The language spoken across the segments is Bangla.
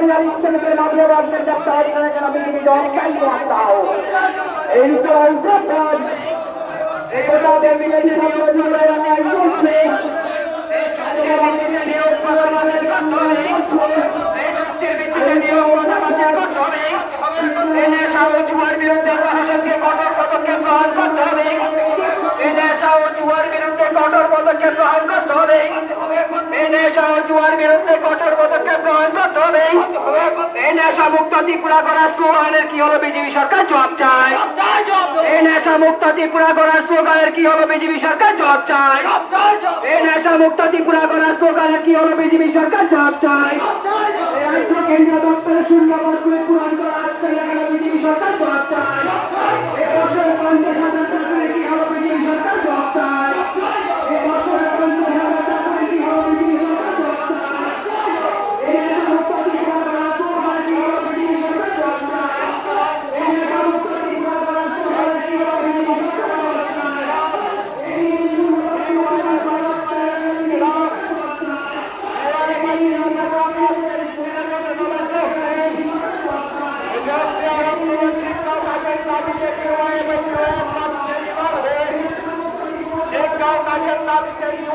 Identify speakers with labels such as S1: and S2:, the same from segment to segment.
S1: हरियाली के मामले वाले जब तारीख करने का नबी की जॉब चाहिए आता हो इनको उनका काज एक बता दे मिले जी सब लोग जुड़े रहने हैं इससे ये वाले ने दिया ऊपर वाले का तो नहीं ये चुट्टी बिट्टी दिया वाला बच्चा का तो नहीं इन्हें साउथ जुआर विरुद्ध प्रशासन के कठोर पदक्षेप ग्रहण करते হবে इन्हें साउथ जुआर विरुद्ध कठोर पदक्षेप ग्रहण करते হবে इन्हें साउथ जुआर विरुद्ध कठोर पदक्षेप ग्रहण करते হবে এই নেশা মুক্ত ত্রিপুরা করার স্লোগানের কি হলো বিজেপি সরকার জবাব চায় এই নেশা মুক্ত ত্রিপুরা করার স্লোগানের কি হলো বিজেপি সরকার জবাব চায় এই নেশা মুক্ত ত্রিপুরা করার স্লোগানের কি হলো বিজেপি সরকার জবাব চায় এই রাজ্য কেন্দ্রীয় দপ্তরের শূন্য পদগুলি পূরণ করা আজকে বিজেপি সরকার জবাব চায় এই বছর 50,000 চাকরি কি হলো বিজেপি সরকার জবাব চায় এই বছর 50,000 চাকরি কি হলো বিজেপি সরকার জবাব চায় এই নেশা মুক্ত ত্রিপুরা করার স্লোগানের কি হলো বিজেপি সরকার জবাব চায় এই নেশা মুক্ত ত্রিপুরা করার স্লোগানের কি হলো বিজেপি সরকার জবাব চায়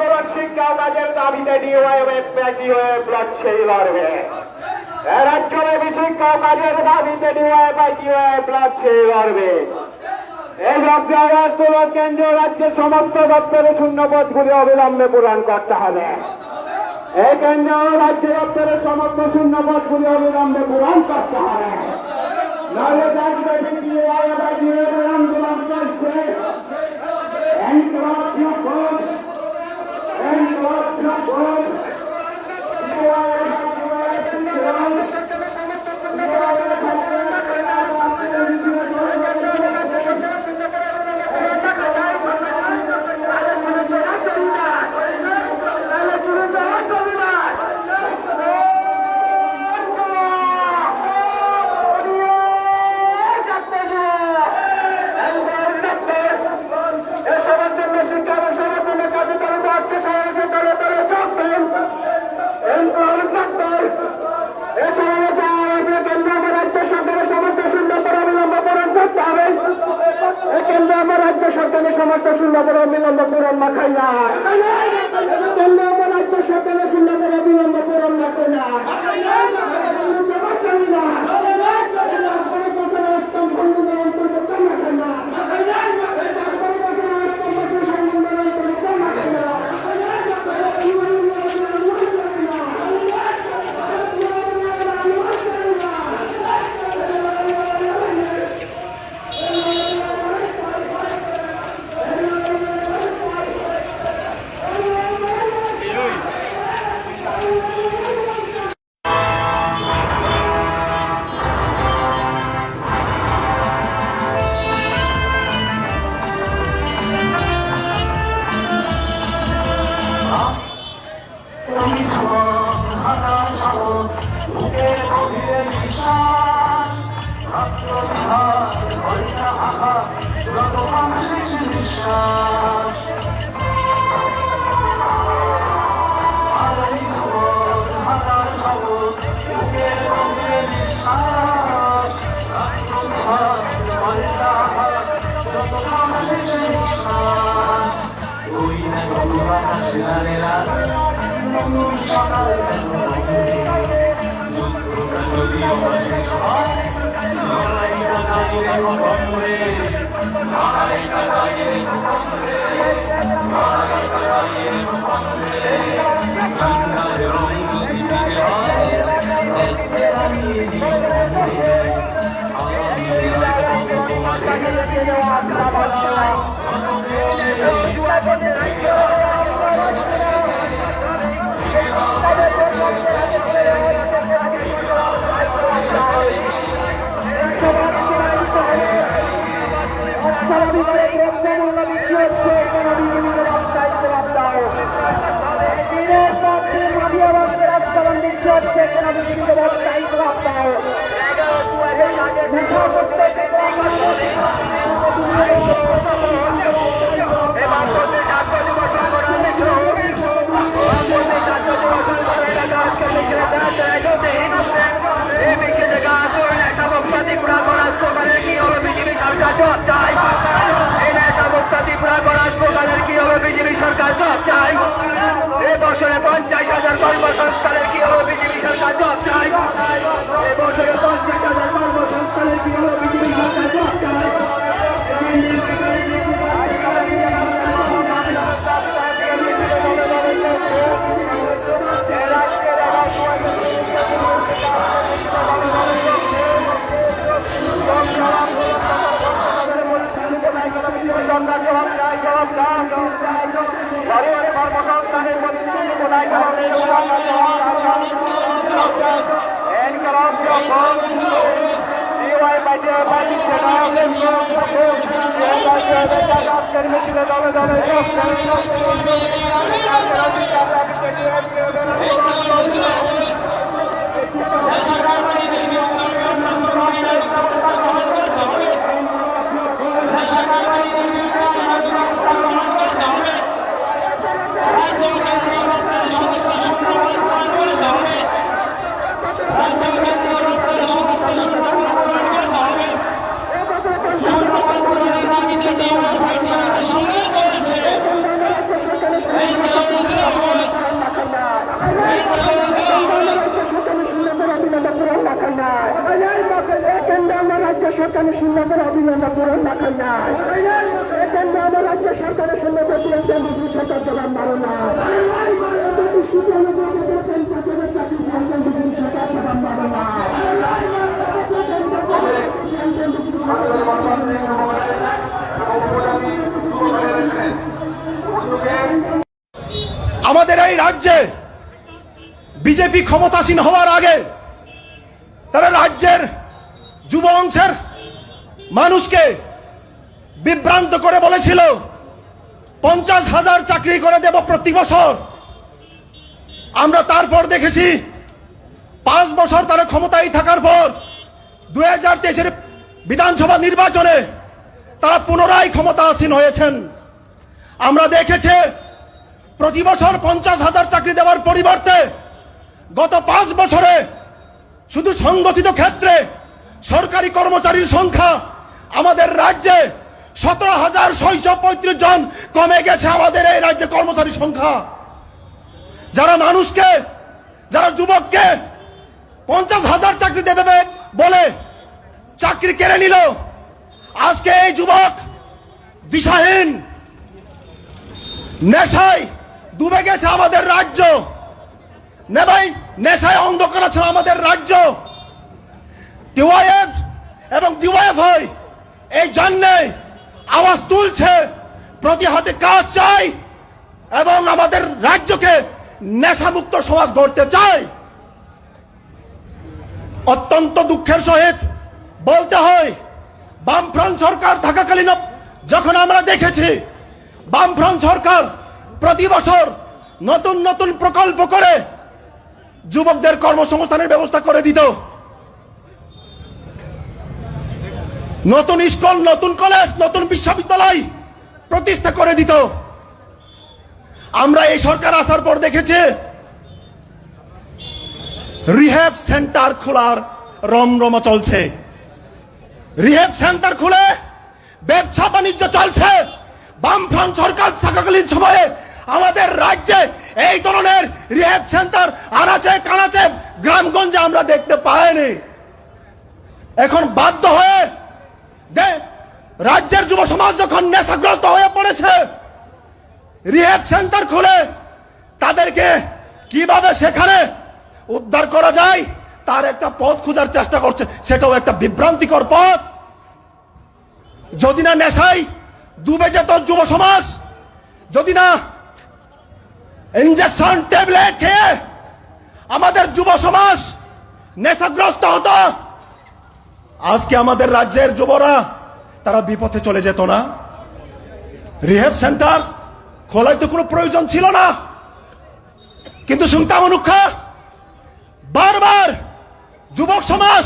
S1: এই শিক্ষা কাজের দাবিতে ব্লক ছেড়ে লড়বে রাজ্যের শিক্ষা কাজের দাবিতে ব্লক ছেড়ে লড়বে এই লকডাউন আন্দোলন কেন্দ্রীয় রাজ্যের সমস্ত দপ্তরের শূন্য পদগুলি অবিলম্বে পূরণ করতে হবে এই কেন্দ্রীয় রাজ্য দপ্তরের সমস্ত শূন্য পদগুলি অবিলম্বে পূরণ করতে হবে নাহলে দেখবে আন্দোলন চলছে সমস্ত শূন্য করে বিলম্ব পূরণ না খাই না রাজ্য সরকারের শূন্য করে বিলম্ব পূরণ না খাই না হচ্ছে এখানে বিজেপিকে রাস্তায় জবাব দাও। দিনের পর দিন মাফিয়াবাজদের আস্তাবল দিচ্ছে হচ্ছে এখানে বিজেপিকে রাস্তায় জবাব দাও। মুখা করতে
S2: বিজেপি সরকার জব চাই। এ বছরে 50,000 কর্মসংস্থানের কি হলো? বিজেপি সরকার জব চাই। এ বছরে 50,000 কর্মসংস্থানের কি হলো? বিজেপি সরকার জব চাই। সরকারের শূন্যতার অভিনন্দন পূরণ না খাই না। এখানে আমার রাজ্য সরকারের শূন্যতা তুলেছেন বিজেপি সরকার জবাব মারো না।
S3: আমাদের এই রাজ্যে বিজেপি ক্ষমতাসীন হওয়ার আগে তারা রাজ্যের যুব অংশের মানুষকে বিভ্রান্ত করে বলেছিল 50,000 চাকরি করে দেব প্রতি বছর। আমরা তারপর দেখেছি 5 বছর তারা ক্ষমতায় থাকার পর 2023-এর বিধানসভা নির্বাচনে তারা পুনরায় ক্ষমতাসীন হয়েছেন। আমরা দেখেছি প্রতি বছর 50,000 চাকরি দেওয়ার পরিবর্তে গত 5 বছরে শুধু সংগঠিত ক্ষেত্রে সরকারি কর্মচারীর সংখ্যা আমাদের রাজ্যে 17,635 জন কমে গেছে। আমাদের এই রাজ্যে কর্মচারীর সংখ্যা, যারা মানুষকে, যারা যুবককে 50,000 চাকরি দেবে বলে চাকরি কেড়ে নিল, আজকে এই যুবক দিশাহীন নেশায় ডুবে গেছে আমাদের রাজ্য। নেশায় অন্ধকার ছিল আমাদের রাজ্য। টিওয়াইএফ এবং ডিওয়াইএফআই এই জন্যে আওয়াজ তুলছে, প্রতি হাতে কাজ চাই এবং আমাদের রাজ্যকে নেশামুক্ত সমাজ গড়তে চাই। অত্যন্ত দুঃখের সহিত বলতে হয়, বামফ্রন্ট সরকার থাকাকালীন যখন আমরা দেখেছি বামফ্রন্ট সরকার প্রতি বছর নতুন নতুন প্রকল্প করে যুবকদের কর্মসংস্থানের ব্যবস্থা করে দিত, নতুন স্কুল, নতুন কলেজ, নতুন বিশ্ববিদ্যালয় প্রতিষ্ঠা করে দিত। আমরা এই সরকার আসার পর দেখেছি রিহ্যাব সেন্টার খোলার রমরমা চলছে। রিহ্যাব সেন্টার খুলে ব্যবসা বাণিজ্য চলছে। বামফ্রন্ট সরকার থাকাকালীন সময়ে আমাদের রাজ্যে এই ধরনের রিহ্যাব সেন্টার আনাচে কানাচে গ্রামগঞ্জে আমরা দেখতে পাইনি। এখন বাধ্য হয়ে রাজ্যের যুব সমাজ যখন নেশাগ্রস্ত হয়ে পড়েছে, রিহ্যাব সেন্টার খুলে তাদেরকে কিভাবে সেখানে উদ্ধার করা যায় তার একটা পথ খোঁজার চেষ্টা করছে। সেটাও একটা বিভ্রান্তিকর পথ। যদি না নেশায় ডুবে যেত যুব সমাজ, যদি না ইনজেকশন ট্যাবলেট খেয়ে আমাদের যুব সমাজ নেশাগ্রস্ত হতো, আজকে আমাদের রাজ্যের যুবরা তারা বিপথে চলে যেত না। রিহেব সেন্টার খোলাই তো কোনো প্রয়োজন ছিল না, কিন্তু শুনতাম অনুক্ষা বারবার যুবক সমাজ,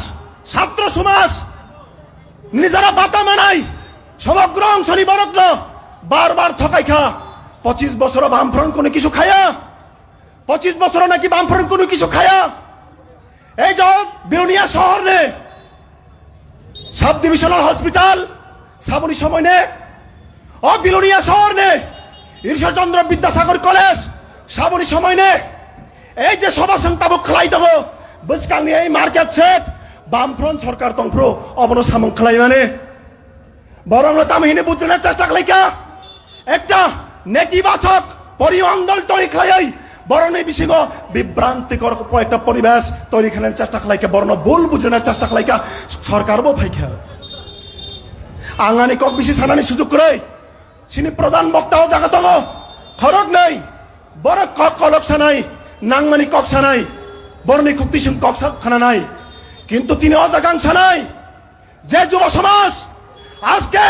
S3: ছাত্র সমাজ নিজেরা বাতা মানাই সমগ্র অংশ নিবরগ্ন বারবার ঠকাই খা 25 বছর বামফ্রন্ট কোনো কিছু খায়া 25 বছর নাকি বামফ্রন্ট কোনো কিছু খায়া এই যে বিউনিয়া শহর নে সাব ডিভিশনাল হসপিটাল সাবনি সময় নে ও বিলুনিয়া শহর নে ঈশ্বরচন্দ্র বিদ্যাসাগর কলেজ সাবনি সময় নে এই যে সভা সন্তাবক খেলাই দেব বুঝকাংনি এই মার্কেট সেট বামফ্রন্ট সরকার তংফ্র অবন সামং খেলাই মানে বরং তামহিনে বুঝনের চেষ্টা খালাইকা একটা নেতিবাচক পরিমণ্ডল তৈরি খালাই বরং এই বিষয় বিভ্রান্তিকর একটা পরিবেশ তৈরি খেলার চেষ্টা খালাইকা বরং ভুল বুঝনের চেষ্টা খালাইকা সরকার বো ফাইখা আঙানি কক বেশি সানানি সুযোগ করে সিনি প্রধান বক্তাও জাগাত খরক নাই বড় কক কলক সানাই নাংমানি কক সানাই বরণী কুক্তিসুম কক খানা নাই, কিন্তু তিনি অজাকাঙ্ক্ষা নাই যে যুব সমাজ আজকে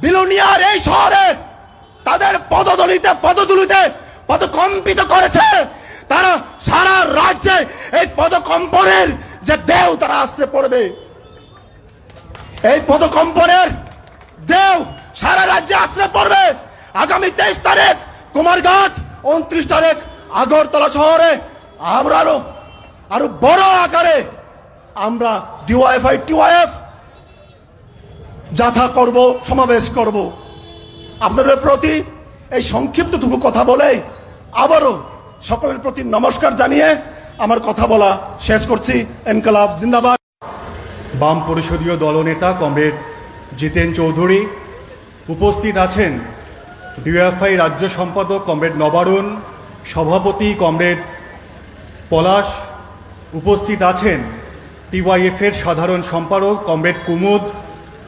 S3: বিলুনিয়ার এই শহরে তাদের পদদলিতে পদকম্পিত করেছে, তারা সারা রাজ্যে এই পদকম্পনের যে দেও তারা আশ্রয় পড়বে। এই পদকম্পনের দেও সারা রাজ্যে আশ্রয় পড়বে। আগামী 23 তারিখ কুমারঘাট, 29 তারিখ আগরতলা শহরে আমরা আরো বড় আকারে আমরা ডিওয়াইএফআই টিওয়াইএফ যাথা করব, সমাবেশ করব। আপনাদের প্রতি এই সংক্ষিপ্তটুকু কথা বলে আবারও সকলের প্রতি নমস্কার জানিয়ে আমার কথা বলা শেষ করছি। ইনকলাব জিন্দাবাদ।
S4: বাম পরিষদীয় দলনেতা কমরেড জিতেন চৌধুরী, উপস্থিত আছেন ডিওয়াইএফআই রাজ্য সম্পাদক কমরেড নবারুণ, সভাপতি কমরেড পলাশ, উপস্থিত আছেন টিওয়াইএফের সাধারণ সম্পাদক কমরেড কুমুদ,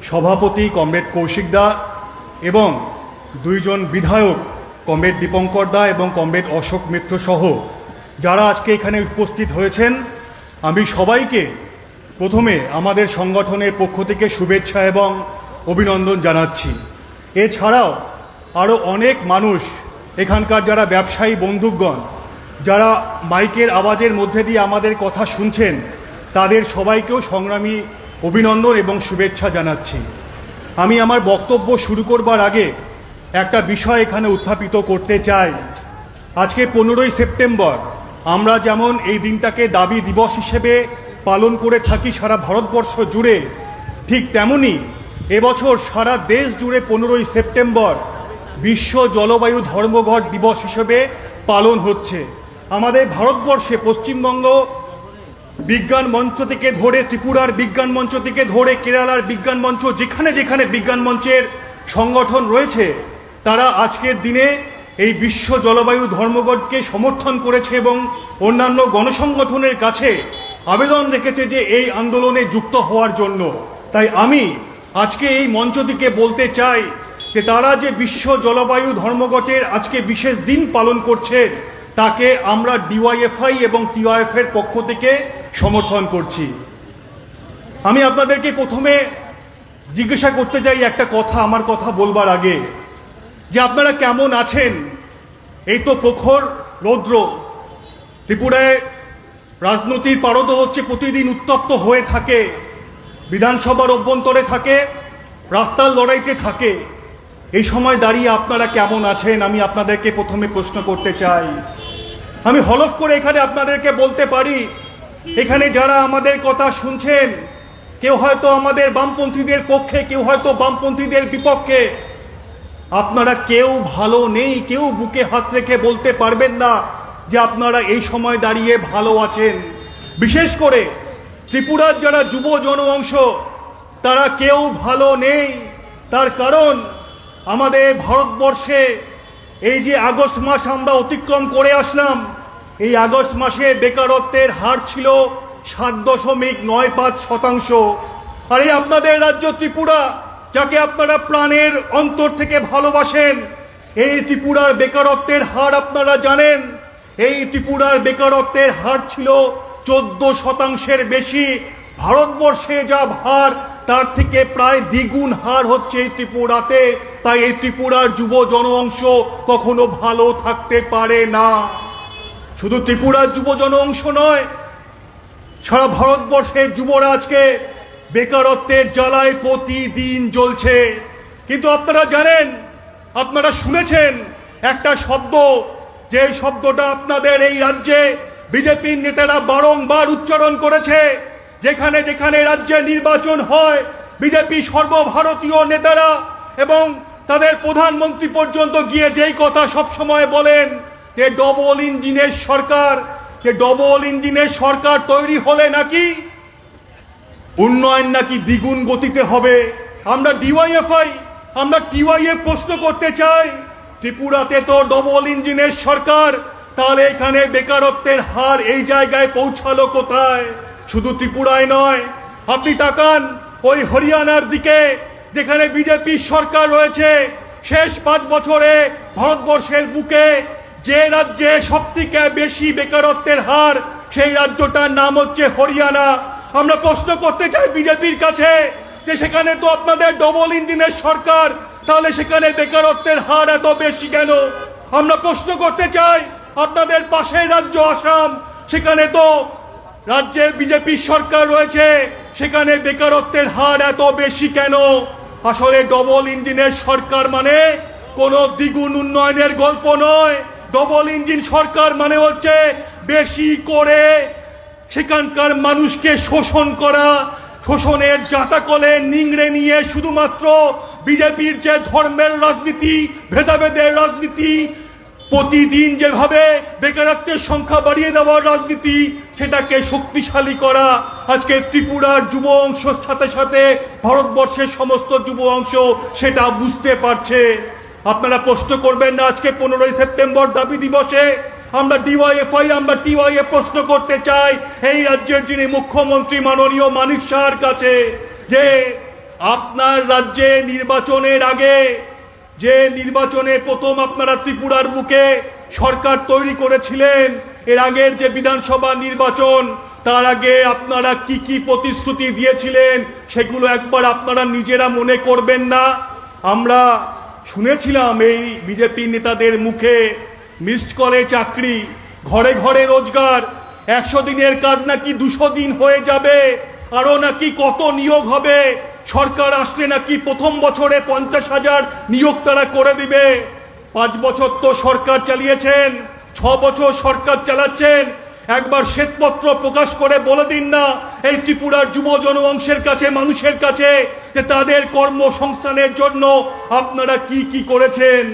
S4: সভাপতি কমরেড কৌশিক দা এবং 2 জন বিধায়ক কমরেড দীপঙ্কর দা এবং কমরেড অশোক মিত্র সহ যারা আজকে এখানে উপস্থিত হয়েছেন, আমি সবাইকে প্রথমে আমাদের সংগঠনের পক্ষ থেকে শুভেচ্ছা এবং অভিনন্দন জানাচ্ছি। এছাড়াও আরও অনেক মানুষ এখানকার যারা ব্যবসায়ী বন্ধুগণ যারা মাইকের আওয়াজের মধ্যে দিয়ে আমাদের কথা শুনছেন, তাদের সবাইকেও সংগ্রামী অভিনন্দন এবং শুভেচ্ছা জানাচ্ছি। আমি আমার বক্তব্য শুরু করবার আগে একটা বিষয় এখানে উত্থাপিত করতে চাই। আজকে 15ই সেপ্টেম্বর আমরা যেমন এই দিনটাকে দাবি দিবস হিসেবে পালন করে থাকি সারা ভারতবর্ষ জুড়ে, ঠিক তেমনি এবছর সারা দেশ জুড়ে 15ই সেপ্টেম্বর বিশ্ব জলবায়ু ধর্মঘট দিবস হিসেবে পালন হচ্ছে। আমাদের ভারতবর্ষে পশ্চিমবঙ্গ বিজ্ঞান মঞ্চ থেকে ধরে ত্রিপুরার বিজ্ঞান মঞ্চ থেকে ধরে কেরালার বিজ্ঞান মঞ্চ, যেখানে যেখানে বিজ্ঞান মঞ্চের সংগঠন রয়েছে, তারা আজকের দিনে এই বিশ্ব জলবায়ু ধর্মঘটকে সমর্থন করেছে এবং অন্যান্য গণসংগঠনের কাছে আবেদন রেখেছে যে এই আন্দোলনে যুক্ত হওয়ার জন্য। তাই আমি আজকে এই মঞ্চ থেকে বলতে চাই যে তারা যে বিশ্ব জলবায়ু ধর্মঘটের আজকে বিশেষ দিন পালন করছে, তাকে আমরা ডিওয়াইএফআই এবং টিওয়াইএফ এর পক্ষ থেকে সমর্থন করছি। আমি আপনাদেরকে প্রথমে জিজ্ঞাসা করতে চাই একটা কথা আমার কথা বলবার আগে, যে আপনারা কেমন আছেন? এই তো প্রখর রৌদ্র, ত্রিপুরায় রাজনৈতিক পারদ হচ্ছে প্রতিদিন উত্তপ্ত হয়ে থাকে, বিধানসভার অভ্যন্তরে থাকে, রাস্তার লড়াইতে থাকে। এই সময় দাঁড়িয়ে আপনারা কেমন আছেন আমি আপনাদেরকে প্রথমে প্রশ্ন করতে চাই। আমি হলফ করে এখানে আপনাদেরকে বলতে পারি, এখানে যারা আমাদের কথা শুনছেন, কেউ হয়তো আমাদের বামপন্থীদের পক্ষে, কেউ হয়তো বামপন্থীদের বিপক্ষে, আপনারা কেউ ভালো নেই, কেউ বুকে হাত রেখে বলতে পারবেন না যে আপনারা এই সময় দাঁড়িয়ে ভালো আছেন। বিশেষ করে ত্রিপুরার যারা যুব জনঅংশ, তারা কেউ ভালো নেই। তার কারণ আমাদের ভারতবর্ষে এই যে আগস্ট মাস আমরা অতিক্রম করে আসলাম, এই আগস্ট মাসে বেকারত্বের হার ছিল 7.95%। আর এই আপনাদের রাজ্য ত্রিপুরা, যাকে আপনারা প্রাণের অন্তর থেকে ভালোবাসেন, এই ত্রিপুরার বেকারত্বের হার আপনারা জানেন, এই ত্রিপুরার বেকারত্বের হার ছিল 14%-এর বেশি। ভারতবর্ষে যা হার তার থেকে প্রায় দ্বিগুণ হার হচ্ছে এই ত্রিপুরাতে। তাই এই ত্রিপুরার যুব জনঅংশ কখনো ভালো থাকতে পারে না। শুধু ত্রিপুরার যুব জনঅংশ নয়, সারা ভারতবর্ষের যুবরা আজকে বেকারত্বের জ্বালায় প্রতিদিন জ্বলছে। কিন্তু আপনারা জানেন, আপনারা শুনেছেন একটা শব্দ, যে শব্দটা আপনাদের এই রাজ্যে বিজেপির নেতারা বারংবার উচ্চারণ করেছে। যেখানে যেখানে রাজ্যে নির্বাচন হয়, বিজেপি সর্বভারতীয় নেতারা এবং তাদের প্রধানমন্ত্রী পর্যন্ত গিয়ে যেই কথা সব সময় বলেন যে ডবল ইঞ্জিনের সরকার, যে ডবল ইঞ্জিনের সরকার তৈরি হলে নাকি উন্নয়ন নাকি দ্বিগুণ গতিতে হবে। আমরা ডিওয়াইএফআই, আমরা টিওয়াইএফ প্রশ্ন করতে চাই, ত্রিপুরাতে তো ডবল ইঞ্জিনের সরকার, তাহলে এখানে বেকারত্বের হার এই জায়গায় পৌঁছালো কোথায়? শুধু ত্রিপুরায় নয়, আপনি তাকান ওই হরিয়ানার দিকে, যেখানে বিজেপি সরকার রয়েছে। শেষ 5 বছরে ভারতবর্ষের বুকে যে রাজ্যে সবথেকে বেশি বেকারত্বের হার, সেই রাজ্যটার নাম হচ্ছে হরিয়ানা। আমরা প্রশ্ন করতে চাই বিজেপির কাছে যে সেখানে তো আপনাদের ডবল ইঞ্জিনের সরকার, তাহলে সেখানে বেকারত্বের হার এত বেশি কেন? আমরা প্রশ্ন করতে চাই আপনাদের পাশের রাজ্য আসাম, সেখানে তো রাজ্যে বিজেপি সরকার রয়েছে, সেখানে বেকারত্বের হার এত বেশি কেন? আসলে ডবল ইঞ্জিনের সরকার মানে কোনো দ্বিগুণ উন্নয়নের গল্প নয়। ডবল ইঞ্জিন সরকার মানে হচ্ছে বেশি করে সেখানকার মানুষকে শোষণ করা, শোষণের জাতাকলে নিংড়ে নিয়ে শুধুমাত্র বিজেপির যে ধর্মের রাজনীতি, ভেদাভেদের রাজনীতি, প্রতিদিন যেভাবে বেকারত্বের সংখ্যা বাড়িয়ে দেওয়ার রাজনীতি, সেটাকে শক্তিশালী করা। আজকে ত্রিপুরার যুব অংশের সাথে সাথে ভারতবর্ষের সমস্ত যুব অংশ সেটা বুঝতে পারছে। আপনারা প্রশ্ন করবেন না, আজকে 15ই সেপ্টেম্বর দাবি দিবসে আমরা ডিওয়াইএফআই, আমরা টিওয়াইএফ প্রশ্ন করতে চাই এই রাজ্যের যিনি মুখ্যমন্ত্রী মাননীয় মানিক শাহর কাছে, যে আপনার রাজ্যে নির্বাচনের আগে, যে নির্বাচনে প্রথম আপনারা ত্রিপুরার বুকে সরকার তৈরি করেছিলেন, এর আগের যে বিধানসভা নির্বাচন, তার আগে আপনারা কি কি প্রতিশ্রুতি দিয়েছিলেন সেগুলো একবার আপনারা নিজেরা মনে করবেন না? আমরা শুনেছিলাম এই বিজেপি নেতাদের মুখে মিসড কলে চাকরি, ঘরে ঘরে রোজগার, 100 দিনের কাজ নাকি 200 দিন হয়ে যাবে, আরো নাকি কত নিয়োগ হবে, সরকার আসলে নাকি প্রথম বছরে 50,000 নিয়োগ তারা করে দিবে। 5 বছর তো সরকার চালিয়েছেন, 6 বছর সরকার চালাচ্ছেন, একবার শ্বেতপত্র প্রকাশ করে বলে দিন না এই ত্রিপুরার যুব জনঅংশের কাছে, মানুষের কাছে, যে তাদের কর্মসংস্থানের জন্য আপনারা কি কি করেছেন।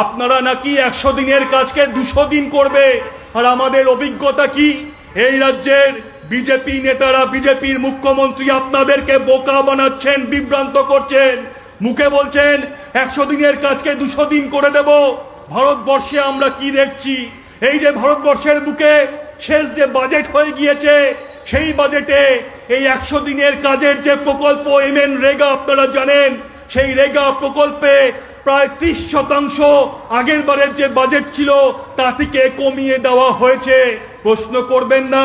S4: আপনারা নাকি 100 দিনের কাজকে 200 দিন করবে, আর আমাদের অভিজ্ঞতা কি? এই রাজ্যের বিজেপি নেতারা, বিজেপির মুখ্যমন্ত্রী আপনাদেরকে বোকা বানাচ্ছেন, বিভ্রান্ত করছেন। মুখে বলছেন 100 দিনের কাজকে 200 দিন করে দেব। ভারতবর্ষে আমরা কি দেখছি? এই যে ভারতবর্ষের বুকে শেষ যে বাজেট হয়ে গিয়েছে, সেই বাজেটে এই 100 দিনের কাজের যে প্রকল্প MNREGA আপনারা জানেন, সেই রেগা প্রকল্পে প্রায় 30% আগের বারের যে বাজেট ছিল তা থেকে কমিয়ে দেওয়া হয়েছে। প্রশ্ন করবেন না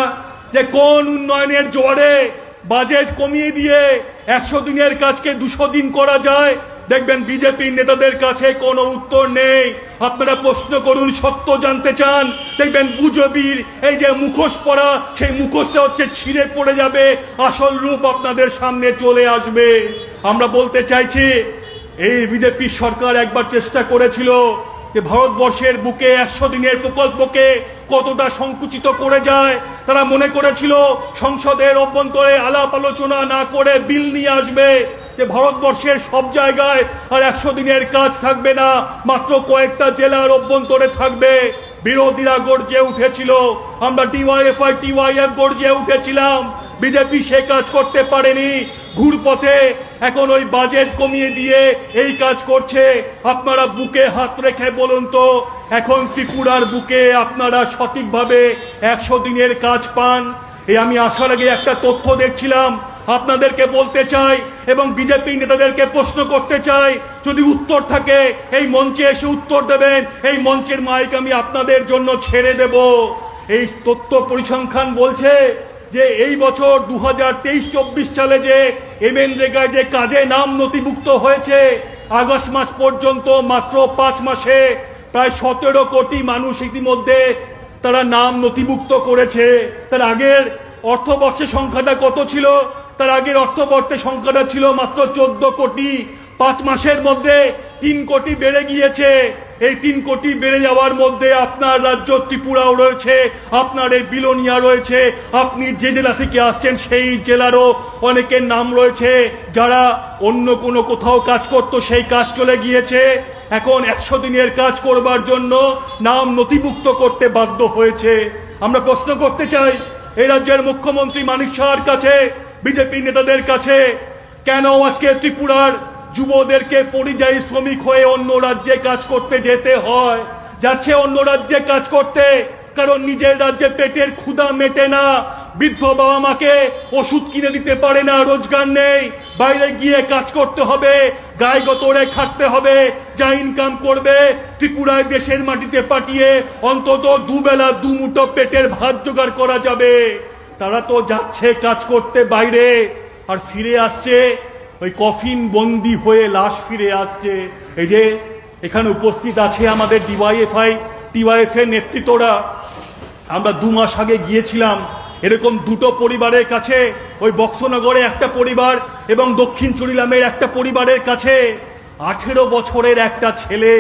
S4: যে কোন উন্নয়নের জোয়ারে বাজেট কমিয়ে দিয়ে 100 দিনের কাজকে 200 দিন করা যায়? দেখবেন বিজেপির নেতাদের কাছে কোনো উত্তর নেই। আপনারা প্রশ্ন করুন, সত্য জানতে চান, দেখবেন গুজবির এই যে মুখোশ পরা, সেই মুখোশটা হচ্ছে ছিঁড়ে পড়ে যাবে, আসল রূপ আপনাদের সামনে চলে আসবে। আমরা বলতে চাইছি, এই বিজেপি সরকার একবার চেষ্টা করেছিল যে ভারতবর্ষের বুকে 100 দিনের প্রকল্পকে কতটা সংকুচিত করে যায়। তারা মনে করেছিল সংসদের অভ্যন্তরে আলাপ আলোচনা না করে বিল নিয়ে আসবে, যে ভারতবর্ষের সব জায়গায় আর 100 দিনের কাজ থাকবে না, মাত্র কয়েকটা জেলার অভ্যন্তরে থাকবে। বিরোধীরা গর্জে উঠেছিল, আমরা ডিওয়াইএফআই টিওয়াইএফ গর্জে উঠেছিলাম। বিজেপি সে কাজ করতে পারেনি, ঘুরপথে এখন ওই বাজেট কমিয়ে দিয়ে এই কাজ করছে। আপনারা বুকে হাত রেখে বলুন তো, এখন ত্রিপুরার বুকে আপনারা সঠিকভাবে 100 দিনের কাজ পান? এই আমি আসার আগে একটা তথ্য দেখছিলাম, আপনাদেরকে বলতে চাই এবং বিজেপি নেতাদেরকে প্রশ্ন করতে চাই, যদি উত্তর থাকে এই মঞ্চে এসে উত্তর দেবেন, এই মঞ্চের মাইক আমি আপনাদের জন্য ছেড়ে দেব। এই তথ্য পরিসংখ্যান বলছে যে এই বছর 2023-24 সালে যে এমএনরেগায় যে কাজে নাম নথিভুক্ত হয়েছে, আগস্ট মাস পর্যন্ত মাত্র 5 মাসে প্রায় 17 কোটি মানুষ ইতিমধ্যে তারা নাম নথিভুক্ত করেছে। তার আগের অর্থবর্ষে সংখ্যাটা কত ছিল? তার আগের অর্থবর্ষে সংখ্যাটা ছিল মাত্র 14 কোটি। 5 মাসের মধ্যে 3 কোটি বেড়ে গিয়েছে। এই 3 কোটি বেড়ে যাওয়ার মধ্যে আপনার রাজ্য ত্রিপুরাও রয়েছে, আপনার এই বিলোনিয়া রয়েছে, আপনি যে জেলা থেকে আসছেন সেই জেলারও অনেকের নাম রয়েছে, যারা অন্য কোনো কোথাও কাজ করত সেই কাজ চলে গিয়েছে, এখন 100 দিনের কাজ করবার জন্য নাম নথিভুক্ত করতে বাধ্য হয়েছে। আমরা প্রশ্ন করতে চাই এই রাজ্যের মুখ্যমন্ত্রী মানিক সাহার কাছে, বিজেপি নেতাদের কাছে, কেন আজকে ত্রিপুরার যুবদেরকে পরিযায়ী শ্রমিক হয়ে অন্য রাজ্যে কাজ করতে যেতে হয়? যাচ্ছে অন্য রাজ্যে কাজ করতে কারণ নিজের রাজ্যে পেটের ক্ষুধা মেটে না, বৃদ্ধ বাবা মাকে ওষুধ কিনে দিতে পারে না, রোজগার নেই, বাইরে গিয়ে কাজ করতে হবে, গায়ে গতরে খাটতে হবে, যা ইনকাম করবে ত্রিপুরায় দেশের মাটিতে পাঠিয়ে অন্তত দুবেলা দুমুঠো পেটের ভাত জোগাড় করা যাবে। তারা তো যাচ্ছে কাজ করতে বাইরে আর ফিরে আসছে ওই কফিন বন্দি হয়ে লাশ ফিরে আসছে। এই যে এখানে উপস্থিত আছে আমাদের টিওয়াইএফ এর নেতৃত্বরা, আমরা 2 মাস আগে গিয়েছিলাম এরকম 2টো পরিবারের কাছে, ওই বক্সনগরে একটা পরিবার এবং দক্ষিণ চুরিলামের একটা পরিবারের কাছে 18 বছরের একটা ছেলে,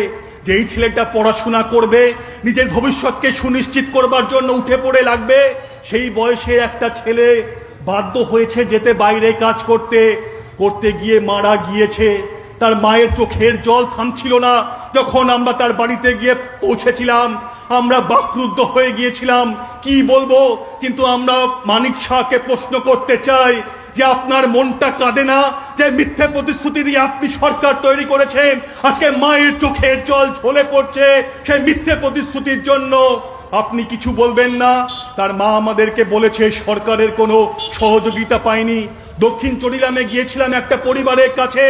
S4: যেই ছেলেটা পড়াশোনা করবে, নিজের ভবিষ্যৎকে সুনিশ্চিত করবার জন্য উঠে পড়ে লাগবে, সেই বয়সে একটা ছেলে বাধ্য হয়েছে যেতে বাইরে কাজ করতে, করতে গিয়ে মারা গিয়েছে। তার মায়ের চোখের জল থামছিল না। যখন আমরা তার বাড়িতে গিয়ে পৌঁছেছিলাম আমরা বাকরুদ্ধ হয়ে গিয়েছিলাম, কি বলবো। কিন্তু আমরা মানিক শাহকে প্রশ্ন করতে চাই যে আপনার মনটা কাঁদে না যে মিথ্যে প্রতিশ্রুতি দিয়ে আপনি সরকার তৈরি করেছেন, আজকে মায়ের চোখের জল ঝরে পড়ছে সেই মিথ্যে প্রতিশ্রুতির জন্য? আপনি কিছু বলবেন না? তার মা আমাদেরকে বলেছে সরকারের কোনো সহযোগিতা পায়নি। দক্ষিণ চরিলামে গিয়েছিলাম একটা পরিবারের কাছে,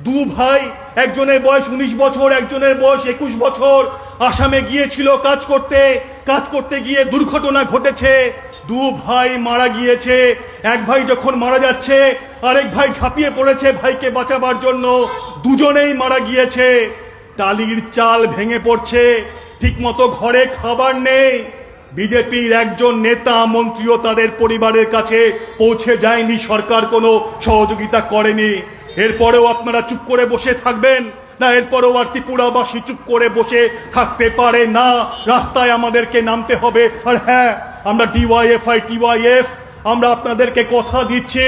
S4: 2 ভাই, একজনের বয়স 19 বছর, একজনের বয়স 21 বছর, আসামে গিয়েছিল কাজ করতে গিয়ে দুর্ঘটনা ঘটেছে, 2 ভাই মারা গিয়েছে। এক ভাই যখন মারা যাচ্ছে আরেক ভাই ঝাঁপিয়ে পড়েছে ভাইকে বাঁচাবার জন্য, দুজনেই মারা গিয়েছে। টালির চাল ভেঙে পড়ছে, ঠিকমতো ঘরে খাবার নেই। বিজেপির একজন নেতা মন্ত্রীও তাদের পরিবারের কাছে পৌঁছে যায়নি, সরকার কোনো সহযোগিতা করেনি। এরপরেও আপনারা চুপ করে বসে থাকবেন না? এরপরেও আর ত্রিপুরাবাসী চুপ করে বসে থাকতে পারে না, রাস্তায় আমাদেরকে নামতে হবে। আর হ্যাঁ, আমরা টিওয়াইএফ আমরা আপনাদেরকে কথা দিচ্ছি,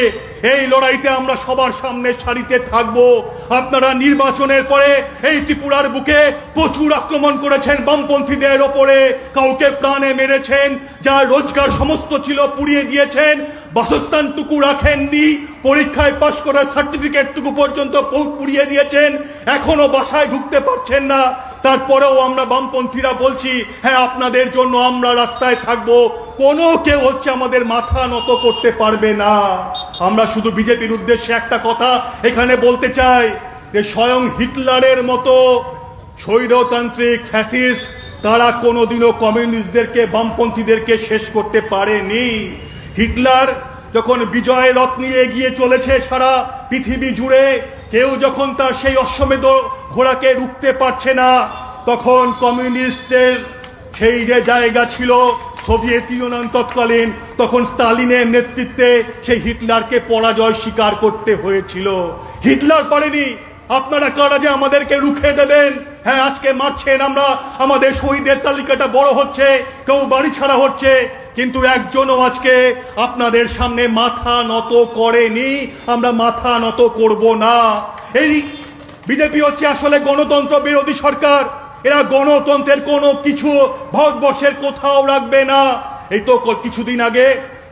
S4: এই লড়াইতে আমরা সবার সামনে সারিতে থাকব। আপনারা নির্বাচনের পরে এই ত্রিপুরার বুকে প্রচুর আক্রমণ করেছেন বামপন্থীদের ওপরে, কাউকে প্রাণে মেরেছেন, যার রোজগার সমস্ত ছিল পুড়িয়ে দিয়েছেন, বাসস্থানটুকু রাখেননি, পরীক্ষায় পাশ করার সার্টিফিকেটটুকু পর্যন্ত পুড়িয়ে দিয়েছেন, এখনো বাসায় ঢুকতে পারছেন না। তারপরেও আমরা বামপন্থীরা বলছি, হ্যাঁ আপনাদের জন্য আমরা রাস্তায় থাকব, কোনো কেউ আমাদের মাথা নত করতে পারবে না। আমরা শুধু বিজেপির উদ্দেশ্যে একটা কথা এখানে বলতে চাই যে স্বয়ং হিটলারের মতো স্বৈরতান্ত্রিক ফ্যাসিস্ট তারা কোনোদিনও কমিউনিস্টদেরকে, বামপন্থীদেরকে শেষ করতে পারেনি। হিটলার যখন বিজয়ের রথ নিয়ে এগিয়ে চলেছে সারা পৃথিবী জুড়ে, কেউ যখন তার সেই অশ্বমেধ ঘোড়াকে রুখতে পারছে না, তখন কমিউনিস্টের সেই যে জায়গা ছিল সোভিয়েত ইউনিয়ন তৎকালীন, তখন স্টালিনের নেতৃত্বে সেই হিটলারকে পরাজয় স্বীকার করতে হয়েছিল। হিটলার পারেনি। আপনারা কারা যে আমাদেরকে রুখে দেবেন? হ্যাঁ, আজকে মারছেন, আমরা আমাদের শহীদের তালিকাটা বড় হচ্ছে, কেউ বাড়ি ছাড়া হচ্ছে, কিন্তু একজনও আজকে আপনাদের সামনে মাথা নত করেনি। আমরা মাথা নত করব না। এই বিজেপি হচ্ছে আসলে গণতন্ত্র বিরোধী সরকার। এরা গণতন্ত্রের কোনো কিছু ভারতবর্ষের কোথাও রাখবে না। এই তো কিছুদিন আগে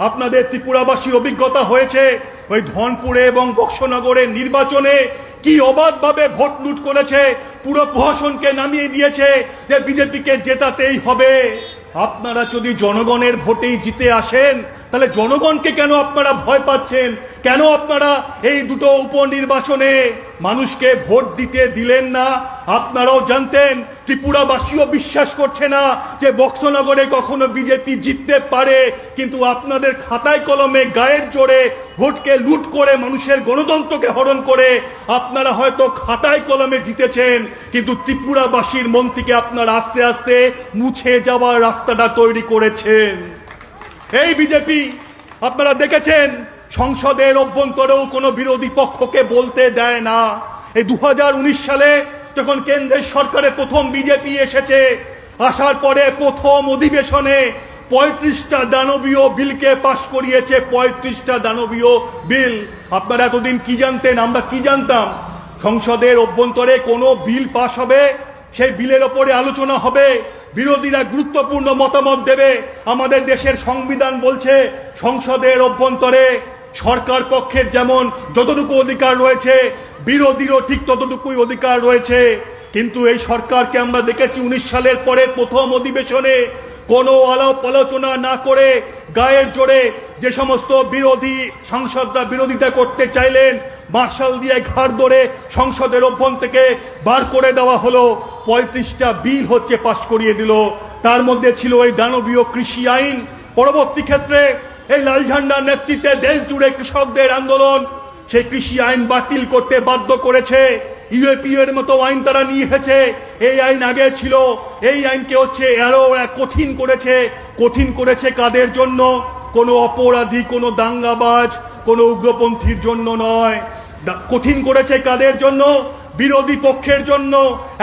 S4: আপনাদের ত্রিপুরাবাসীর অভিজ্ঞতা হয়েছে, ওই ধনপুরে এবং বক্সনগরের নির্বাচনে কি অবাধভাবে ভোট লুট করেছে, পুরো প্রশাসনকে নামিয়ে দিয়েছে যে বিজেপিকে জেতাতেই হবে। আপনারা যদি জনগণের ভোটেই জিতে আসেন
S3: তাহলে জনগণকে কেন আপনারা ভয় পাচ্ছেন? কেন আপনারা এই দুটো উপনির্বাচনে মানুষকে ভোট দিতে দিলেন না? আপনারাও জানতেন, ত্রিপুরাবাসীও বিশ্বাস করছে না যে বক্সনগরে কখনো বিজেপি জিততে পারে, কিন্তু আপনাদের খাতায় কলমে গায়ের জোরে ভোটকে লুট করে মানুষের গণতন্ত্রকে হরণ করে আপনারা হয়তো খাতায় কলমে জিতেছেন, কিন্তু ত্রিপুরাবাসীর মন থেকে আপনারা আস্তে আস্তে মুছে যাওয়ার রাস্তাটা তৈরি করেছেন। এই বিজেপি আপনারা দেখেছেন সংসদের অভ্যন্তরেও কোনো বিরোধী পক্ষকে বলতে দেয় না। এই 2019 সালে যখন কেন্দ্রের সরকারে প্রথম বিজেপি এসেছে, আসার পরে প্রথম অধিবেশনে 35টা দানবীয় বিলকে পাশ করিয়েছে। 35টা দানবীয় বিল। আপনারা এতদিন কি জানতেন? আমরা কি জানতাম? সংসদের অভ্যন্তরে কোনো বিল পাশ হবে, সেই বিলের ওপরে আলোচনা হবে, বিরোধীরা গুরুত্বপূর্ণ মতামত দেবে। আমাদের দেশের সংবিধান বলছে সংসদের অভ্যন্তরে সরকার পক্ষের যেমন যতটুকু অধিকার রয়েছে, বিরোধীরও ঠিক ততটুকুই অধিকার রয়েছে। কিন্তু এই সরকারকে আমরা দেখেছি 19 সালের পরে প্রথম অধিবেশনে কোনো আলাপ আলোচনা না করে গায়ের জোরে যে সমস্ত বিরোধী সাংসদরা বিরোধিতা করতে চাইলেন, মার্শাল দিয়ে ঘাড় ধরে সংসদের অভ্যন্তর থেকে বার করে দেওয়া হলো। 35টা বিল হচ্ছে পাশ করিয়ে দিল। তার মধ্যে ছিল এই দানবীয় কৃষি আইন। পরবর্তী ক্ষেত্রে এই লাল ঝান্ডার নেতৃত্বে দেশ জুড়ে কৃষকদের আন্দোলন সেই কৃষি আইন বাতিল করতে বাধ্য করেছে। ইউএপিও এর মতো আইন তারা নিয়ে এসেছে। এই আইন আগে ছিল, এই আইনকে হচ্ছে আরো কঠিন করেছে। কঠিন করেছে কাদের জন্য? কোনো অপরাধী, কোনো দাঙ্গাবাজ, কোনো উগ্রপন্থীর জন্য নয়। কঠিন করেছে কাদের জন্য? বিরোধী পক্ষের জন্য।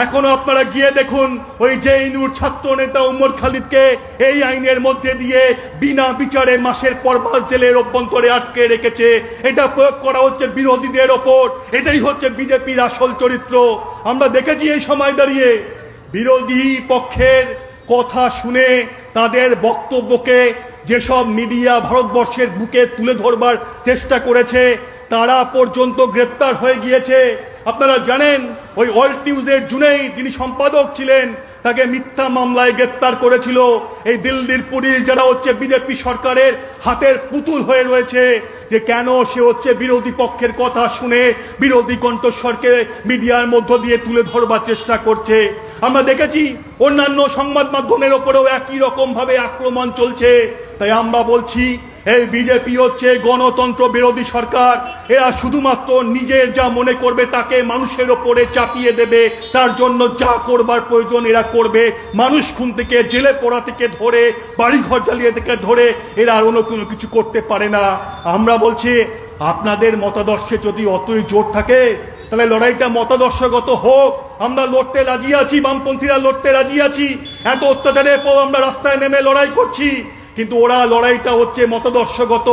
S3: এখনো আপনারা গিয়ে দেখুন, ওই জেএনইউর ছাত্র নেতা উমর খালিদকে এই আইনের মধ্যে দিয়ে বিনা বিচারে মাসের পর মাস জেলের অভ্যন্তরে আটকে রেখেছে। এটা প্রয়োগ করা হচ্ছে বিরোধীদের ওপর। এটাই হচ্ছে বিজেপির আসল চরিত্র। আমরা দেখেছি এই সময় দাঁড়িয়ে বিরোধী পক্ষের কথা শুনে তাদের বক্তব্যকে যেসব মিডিয়া ভারতবর্ষের বুকে তুলে ধরবার চেষ্টা করেছে, তারা পর্যন্ত গ্রেপ্তার হয়ে গিয়েছে। আপনারা জানেন ওই ওয়ার্ল্ড নিউজের জুনেই যিনি সম্পাদক ছিলেন, তাকে মিথ্যা মামলায় গ্রেপ্তার করেছিল। এই দিল্লির পুলিশ যারা হচ্ছে বিজেপি সরকারের হাতের পুতুল হয়ে রয়েছে, যে কেন সে হচ্ছে বিরোধী পক্ষের কথা শুনে বিরোধী কণ্ঠস্বরকে মিডিয়ার মধ্য দিয়ে তুলে ধরবার চেষ্টা করছে। আমরা দেখেছি অন্যান্য সংবাদ মাধ্যমের ওপরেও একই রকম ভাবে আক্রমণ চলছে। তাই আমরা বলছি, এই বিজেপি হচ্ছে গণতন্ত্র বিরোধী সরকার। এরা শুধুমাত্র নিজের যা মনে করবে তাকে মানুষের ওপরে চাপিয়ে দেবে। তার জন্য যা করবার প্রয়োজন এরা করবে। মানুষ খুন থেকে, জেলে পড়া থেকে ধরে, বাড়িঘর জ্বালিয়ে থেকে ধরে এরা আর অন্য কোনো কিছু করতে পারে না। আমরা বলছি, আপনাদের মতাদর্শে যদি অতই জোর থাকে, তাহলে লড়াইটা মতাদর্শগত হোক। আমরা লড়তে রাজি আছি, বামপন্থীরা লড়তে রাজি আছি। এত অত্যাচারের পর আমরা রাস্তায় নেমে লড়াই করছি, কিন্তু ওরা লড়াইটা হচ্ছে মতাদর্শগত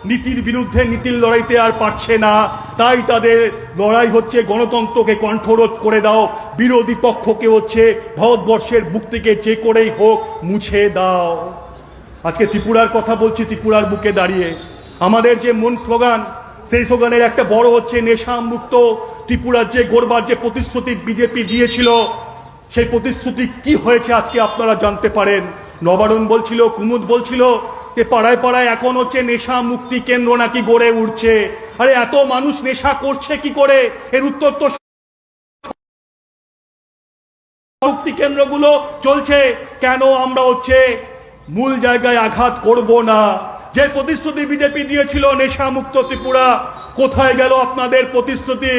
S3: নীতির বিরুদ্ধে, নীতির লড়াইতে আর পারছে না। তাই তাদের লড়াই হচ্ছে গণতন্ত্রকে কণ্ঠরোধ করে দাও, বিরোধী পক্ষকে হচ্ছে ভারতবর্ষের বুক থেকে যে করেই হোক মুছে দাও। আজকে ত্রিপুরার কথা বলছি, ত্রিপুরার বুকে দাঁড়িয়ে আমাদের যে মূল স্লোগান, সেই স্লোগানের একটা বড় হচ্ছে নেশা মুক্ত ত্রিপুরার যে গড়বার যে প্রতিশ্রুতি বিজেপি দিয়েছিল, সেই প্রতিশ্রুতি কি হয়েছে আজকে আপনারা জানতে পারেন। নবারুণ বলছিল, কুমুদ বলছিল যে পাড়ায় পাড়ায় এখন হচ্ছে নেশা মুক্তি কেন্দ্র নাকি গড়ে উঠছে। আরে এত মানুষ নেশা করছে কি করে? এর উত্তর তো মুক্তি কেন্দ্রগুলো চলছে। কেন আমরা হচ্ছে মূল জায়গায় আঘাত করব না? যে প্রতিশ্রুতি বিজেপি দিয়েছিল নেশা মুক্ত ত্রিপুরা, কোথায় গেল আপনাদের প্রতিশ্রুতি?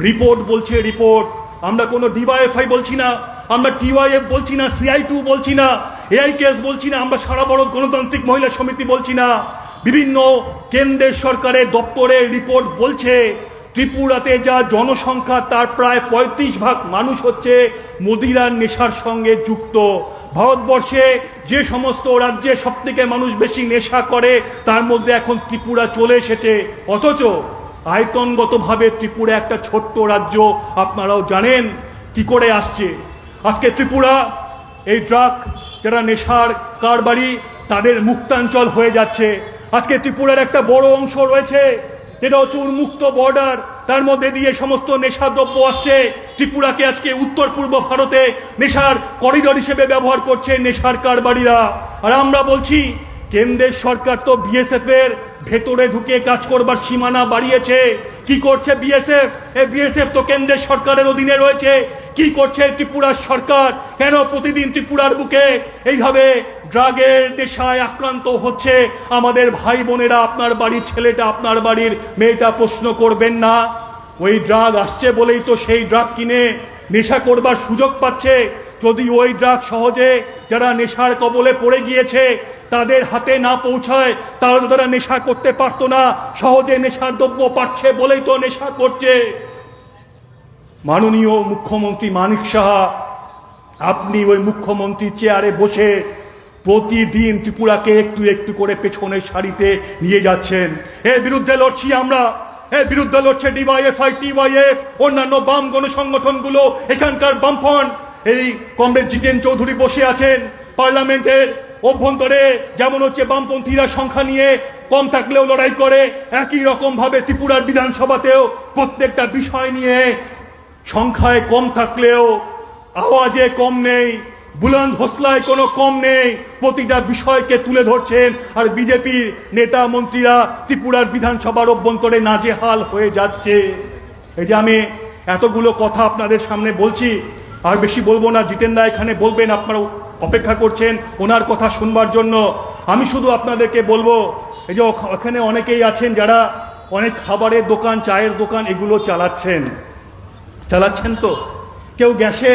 S3: রিপোর্ট বলছে রিপোর্ট। আমরা কোনো ডিওয়াইএফআই বলছি না, আমরা টিওয়াইএফ বলছি না, CI2 বলছি না, AIKS বলছি না, আমরা সারা ভারত গণতান্ত্রিক মহিলা সমিতি বলছি না। বিভিন্ন কেন্দ্রের সরকারের দপ্তরের রিপোর্ট বলছে ত্রিপুরাতে যা জনসংখ্যা তার প্রায় 35% মানুষ হচ্ছে মদিরার নেশার সঙ্গে যুক্ত। ভারতবর্ষে যে সমস্ত রাজ্যে সবথেকে মানুষ বেশি নেশা করে তার মধ্যে এখন ত্রিপুরা চলে এসেছে। অথচ আয়তনগতভাবে ত্রিপুরা একটা ছোট্ট রাজ্য। আপনারাও জানেন কি করে আসছে। আজকে ত্রিপুরা এই ড্রাগ যারা নেশার কারবারি তাদের মুক্তাঞ্চল হয়ে যাচ্ছে। আজকে ত্রিপুরার একটা বড় অংশ রয়েছে যেটা হচ্ছে উন্মুক্ত বর্ডার, তার মধ্যে দিয়ে সমস্ত নেশাদ্রব্য আসছে। ত্রিপুরাকে আজকে উত্তর পূর্ব ভারতে নেশার করিডোর হিসেবে ব্যবহার করছে নেশার কারবারিরা। আর আমরা বলছি
S4: কেন্দ্রের সরকার তো বিএসএফ এর ভেতরে ঢুকে কাজ করবার সীমানা বাড়িয়েছে। কি করছে বিএসএফ? এই বিএসএফ তো কেন্দ্রের সরকারের অধীনে রয়েছে। কি করছে ত্রিপুরার সরকার? কেন প্রতিদিন ত্রিপুরার বুকে এইভাবে ড্রাগের নেশায় আক্রান্ত হচ্ছে আমাদের ভাই বোনেরা? আপনার বাড়ির ছেলেটা, আপনার বাড়ির মেয়েটা প্রশ্ন করবেন না? ওই ড্রাগ আসছে বলেই তো সেই ড্রাগ কিনে নেশা করবার সুযোগ পাচ্ছে। যদি ওই ড্রাগ সহজে যারা নেশার কবলে পড়ে গিয়েছে তাদের হাতে না পৌঁছায় তাহলে তো তারা নেশা করতে পারতো না। সহজে নেশার দ্রব্য পাচ্ছে বলেই তো নেশা করছে। মাননীয় মুখ্যমন্ত্রী মানিক সাহা, আপনি ওই মুখ্যমন্ত্রী চেয়ারে বসে প্রতিদিন ত্রিপুরাকে একটু একটু করে পেছনের সারিতে নিয়ে যাচ্ছেন। এর বিরুদ্ধে লড়ছি আমরা, এর বিরুদ্ধে লড়ছে ডিওয়াইএফআই, টিওয়াইএফ, অন্যান্য বাম গণসংগঠনগুলো, এখানকার বামফ্রন্ট। এই কমরেড জিতেন চৌধুরী বসে আছেন পার্লামেন্টের অভ্যন্তরে, যেমন হচ্ছে বামপন্থীরা সংখ্যা নিয়ে কম থাকলেও লড়াই করে, একই রকম ভাবে ত্রিপুরার বিধানসভাতেও প্রত্যেকটা বিষয় নিয়ে সংখ্যায় কম থাকলেও আওয়াজে কম নেই, বুলন্দ হোসলায় কোনো কম নেই, প্রতিটা বিষয়কে তুলে ধরছেন। আর বিজেপির নেতা মন্ত্রীরা ত্রিপুরার বিধানসভার অভ্যন্তরে নাজেহাল হয়ে যাচ্ছে। এই যে আমি এতগুলো কথা আপনাদের সামনে বলছি, আর বেশি বলবো না। জিতেন দা এখানে বলবেন, আপনারা অপেক্ষা করছেন ওনার কথা শুনবার জন্য। আমি শুধু আপনাদেরকে বলবো, এই যে ওখানে অনেকেই আছেন যারা অনেক খাবারের দোকান, চায়ের দোকান এগুলো চালাচ্ছেন তো। কেউ গ্যাসে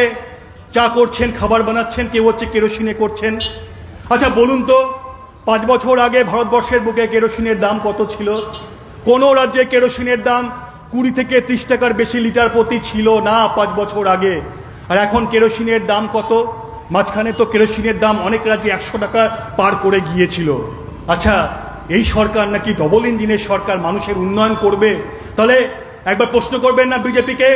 S4: চা করছেন, খাবার বানাচ্ছেন, কেউ হচ্ছে কেরোসিনে করছেন। আচ্ছা বলুন তো, 5 বছর আগে ভারতবর্ষের বুকে কেরোসিনের দাম কত ছিল? কোনো রাজ্যে কেরোসিনের দাম 20 থেকে 30 টাকার বেশি লিটার প্রতি ছিল না 5 বছর আগে। আর এখন কেরোসিনের দাম কত? মাঝখানে তো কেরোসিনের দাম অনেক রাজ্যে 100 টাকা পার করে গিয়েছিল। আচ্ছা, এই সরকার নাকি ডবল ইঞ্জিনের সরকার, মানুষের উন্নয়ন করবে? তাহলে একবার প্রশ্ন করবেন না বিজেপিকে?